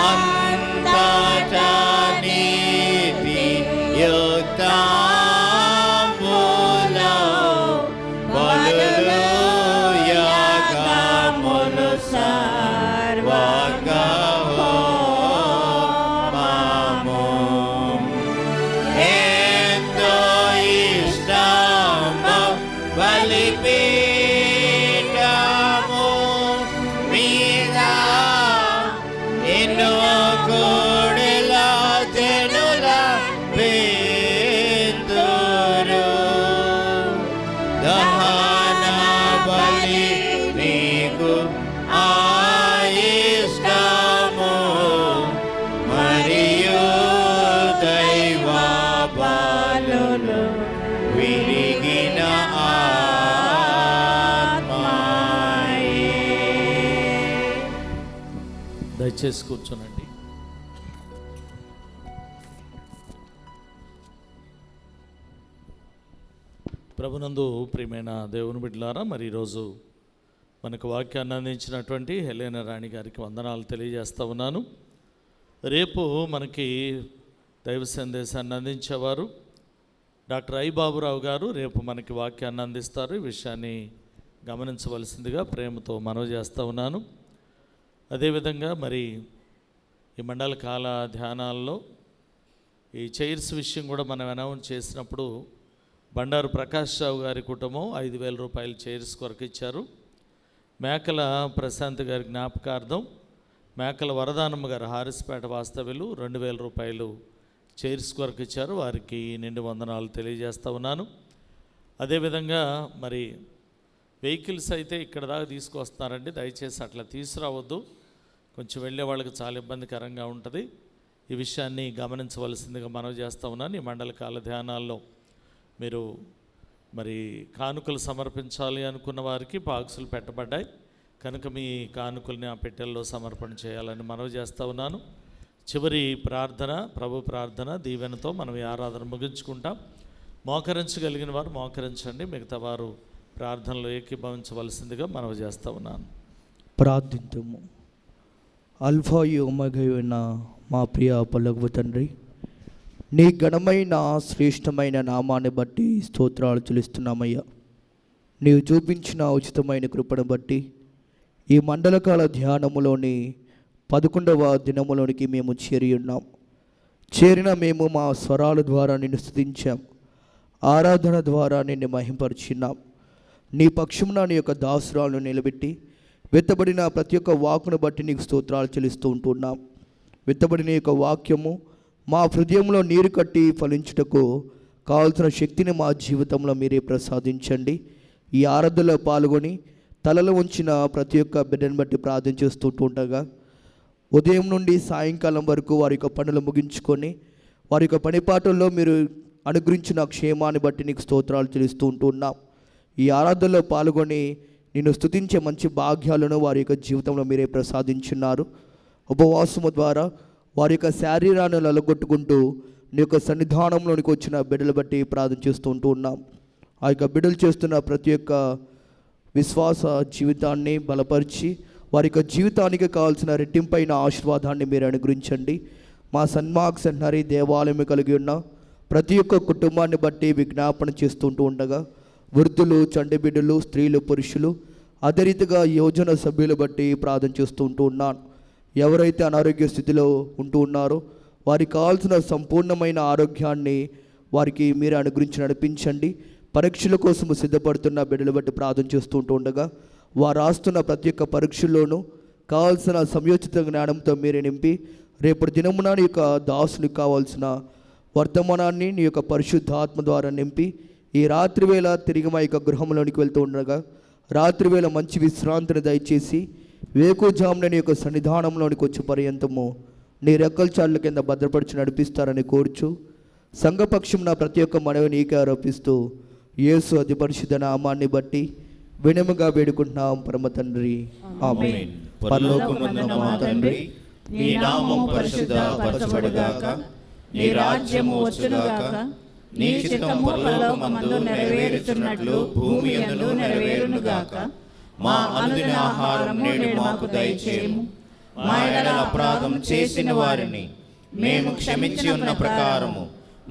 అంతటా నీతియుక్తములో బలులు యాగములు సర్వగహోమము. ఎంతో ఇష్టము బలిపీఠము మీద ఎన్నో కోడెల జనుల పేతురు. దహన బలి నీకు ఇష్టము, మరియు దైవ బలులు విరిగిన ఆత్మయే. దయచేసి కూర్చోనండి. ప్రభునందు ప్రియమైన దేవుని బిడ్డలారా, మరి ఈరోజు మనకు వాక్యాన్ని అందించినటువంటి హెలెనా రాణి గారికి వందనాలు తెలియజేస్తూ ఉన్నాను. రేపు మనకి దైవ సందేశాన్ని అందించేవారు డాక్టర్ ఐ బాబురావు గారు రేపు మనకి వాక్యాన్ని అందిస్తారు. ఈ విషయాన్ని గమనించవలసిందిగా ప్రేమతో మనవి చేస్తూ ఉన్నాను. అదేవిధంగా మరి ఈ మండల కాల ధ్యానాల్లో ఈ చైర్స్ విషయం కూడా మనం అనౌన్స్ చేసినప్పుడు బండారు ప్రకాష్ రావు గారి కుటుంబం 5,000 రూపాయలు చైర్స్ కొరకు ఇచ్చారు. మేకల ప్రశాంత్ గారి జ్ఞాపకార్థం మేకల వరదానమ్మ గారు హారిస్పేట వాస్తవ్యులు 2,000 రూపాయలు చైర్స్ కొరకు ఇచ్చారు. వారికి నిండు వందనాలు తెలియజేస్తూ ఉన్నాను. అదేవిధంగా మరి వెహికల్స్ అయితే ఇక్కడ దాకా తీసుకొస్తున్నారండి, దయచేసి అట్లా తీసుకురావద్దు, కొంచెం వెళ్ళే వాళ్ళకి చాలా ఇబ్బందికరంగా ఉంటుంది. ఈ విషయాన్ని గమనించవలసిందిగా మనవి చేస్తూ ఉన్నాను. ఈ మండల కాల ధ్యానాల్లో మీరు మరి కానుకలు సమర్పించాలి అనుకున్న వారికి బాక్సులు పెట్టబడ్డాయి కనుక మీ కానుకల్ని ఆ పెట్టెల్లో సమర్పణ చేయాలని మనవి చేస్తూ ఉన్నాను. చివరి ప్రార్థన, ప్రభు ప్రార్థన దీవెనతో మనం ఈ ఆరాధన ముగించుకుంటాం. మోకరించగలిగిన వారు మోకరించండి, మిగతా వారు ప్రార్థనలో ఏకీభవించవలసిందిగా మనవి చేస్తూ ఉన్నాను. ప్రార్థింతుము. అల్ఫాయు ఒమేగాయైన మా ప్రియ పరలోకపు తండ్రి, నీ ఘనమైన శ్రేష్టమైన నామాన్ని బట్టి స్తోత్రాలు చెల్లిస్తున్నామయ్యా. నీవు చూపించిన ఉచితమైన కృపను బట్టి ఈ మండలకాల ధ్యానములోని 11వ దినములోనికి మేము చేరి ఉన్నాం. చేరిన మేము మా స్వరాల ద్వారా నిన్ను స్తుతించాం, ఆరాధన ద్వారా నిన్ను మహింపరిచిన్నాం. నీ పక్షమున నీ యొక్క దాసురాలను నిలబెట్టి వెత్తబడిన ప్రతి ఒక్క వాక్కును బట్టి నీకు స్తోత్రాలు చెల్లిస్తూ ఉంటున్నాం. వెత్తబడిన యొక్క వాక్యము మా హృదయంలో నీరు కట్టి ఫలించుటకు కావాల్సిన శక్తిని మా జీవితంలో మీరే ప్రసాదించండి. ఈ ఆరాధనలో పాల్గొని తలలో ఉంచిన ప్రతి ఒక్క బిడ్డను బట్టి ప్రార్థన చేస్తూ ఉండగా ఉదయం నుండి సాయంకాలం వరకు వారి యొక్క పనులు ముగించుకొని వారి యొక్క పనిపాటుల్లో మీరు అనుగ్రహించిన క్షేమాన్ని బట్టి నీకు స్తోత్రాలు చెల్లిస్తూ ఉంటున్నాం. ఈ ఆరాధనలో పాల్గొని నిన్ను స్తుతించే మంచి భాగ్యాలను వారి యొక్క జీవితంలో మీరే ప్రసాదించున్నారు. ఉపవాసము ద్వారా వారి యొక్క శారీరాన్ని నలగొట్టుకుంటూ నీ యొక్క సన్నిధానంలోనికి వచ్చిన బిడ్డలు బట్టి ప్రార్థన చేస్తూ ఉన్నాం. ఆ యొక్క బిడ్డలు చేస్తున్న ప్రతి ఒక్క విశ్వాస జీవితాన్ని బలపరిచి వారి యొక్క జీవితానికి కావాల్సిన రెట్టింపైన ఆశీర్వాదాన్ని మీరు అనుగ్రహించండి. మా సన్మార్క్ సెంటనరీ దేవాలయం కలిగి ఉన్న ప్రతి ఒక్క కుటుంబాన్ని బట్టి విజ్ఞాపన చేస్తుంటూ ఉండగా వృద్ధులు, చంటి బిడ్డలు, స్త్రీలు, పురుషులు, అదే రీతిగా యోజన సభ్యులు బట్టి ప్రార్థన చేస్తూ ఉన్నాను. ఎవరైతే అనారోగ్య స్థితిలో ఉంటూ ఉన్నారో వారికి కావాల్సిన సంపూర్ణమైన ఆరోగ్యాన్ని వారికి మీరే అనుగ్రహించి నడిపించండి. పరీక్షల కోసం సిద్ధపడుతున్న బిడ్డలు బట్టి ప్రార్థన చేస్తూ ఉండగా వారు రాస్తున్న ప్రతి ఒక్క పరీక్షల్లోనూ కావాల్సిన సమయోచిత జ్ఞానంతో మీరే నింపి రేపటి దినమున నీ యొక్క దాసునికి కావాల్సిన వర్తమానాన్ని నీ యొక్క పరిశుద్ధాత్మ ద్వారా నింపి ఈ రాత్రి వేళ తిరిగి మా యొక్క గృహంలోనికి వెళ్తూ ఉండగా రాత్రి వేళ మంచి విశ్రాంతిని దయచేసి వేకుజామున నీ యొక్క సన్నిధానంలోనికి వచ్చే పర్యంతము నీ రెక్కల చాళ్ళ కింద భద్రపరిచి నడిపిస్తారని కోరుచు సంఘపక్షం నా ప్రతి ఒక్క మనవి నీకే ఆరోపిస్తూ యేసు అతి పరిశుద్ధ నామాన్ని బట్టి వినముగా వేడుకుంటున్నాం పరమ తండ్రి, ఆమేన్. పరలోకమందున్న మా తండ్రి, నీ నామం పరిశుద్ధపరచబడుగాక, నీ రాజ్యము వచ్చుగాక, నీ చిత్తము పరలోకమందు నెరవేరుచున్నట్లు భూమి యందు నెరవేరునుగాక. మా అనుదిన ఆహారం నేడు మాకు దయచేయము. మా ఎడల అపరాధం చేసిన వారిని మేము క్షమించి ఉన్న ప్రకారము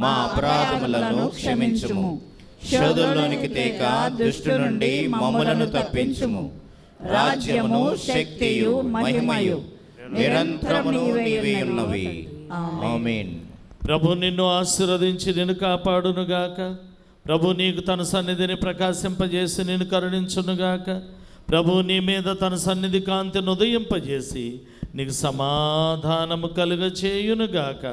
మా అపరాధములను క్షమించుము. శోధనలోనికి తేక దుష్టు నుండి మమ్మలను తప్పించుము. రాజ్యమును, శక్తియు, మహిమయు నిరంతరమును నీవే ఉన్నవి. ఆమేన్. ప్రభు నిన్ను ఆశీర్వదించి నిన్ను కాపాడునుగాక. ప్రభు నీకు తన సన్నిధిని ప్రకాశింపజేసి నిన్ను కరుణించునుగాక. ప్రభు నీ మీద తన సన్నిధి కాంతిని ఉదయింపజేసి నీకు సమాధానము కలుగ చేయునుగాక.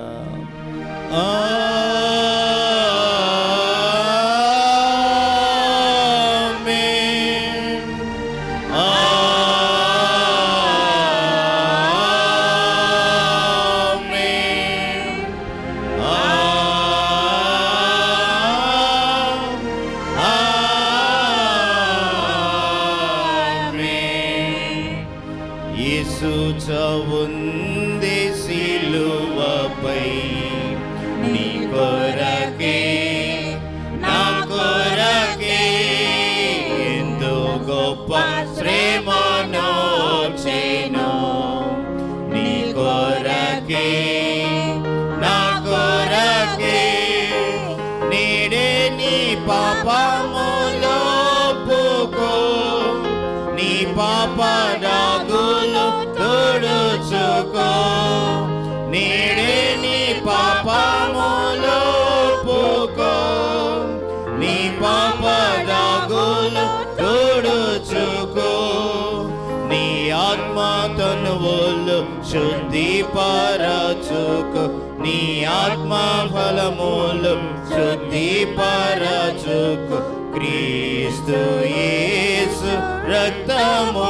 యేసు చవుంది సిలువపై నీ కొరకే నా కొరకే ఎంతో గొప్ప శ్రమనొచ్చెను. నీ కొరకే నా కొరకే నీడే నీ పాపములో ఒప్పుకో. నీ పాపరాగులు తుడుచుకో. నీడే నీ పాపములు ఒప్పుకో. నీ పాపరాగులు తుడుచుకో. నీ ఆత్మ తనువులు శుద్ధిపరచుకో. నీ ఆత్మ ఫలములు శుద్ధిపరచుకో. క్రీస్తు యేసు రక్తము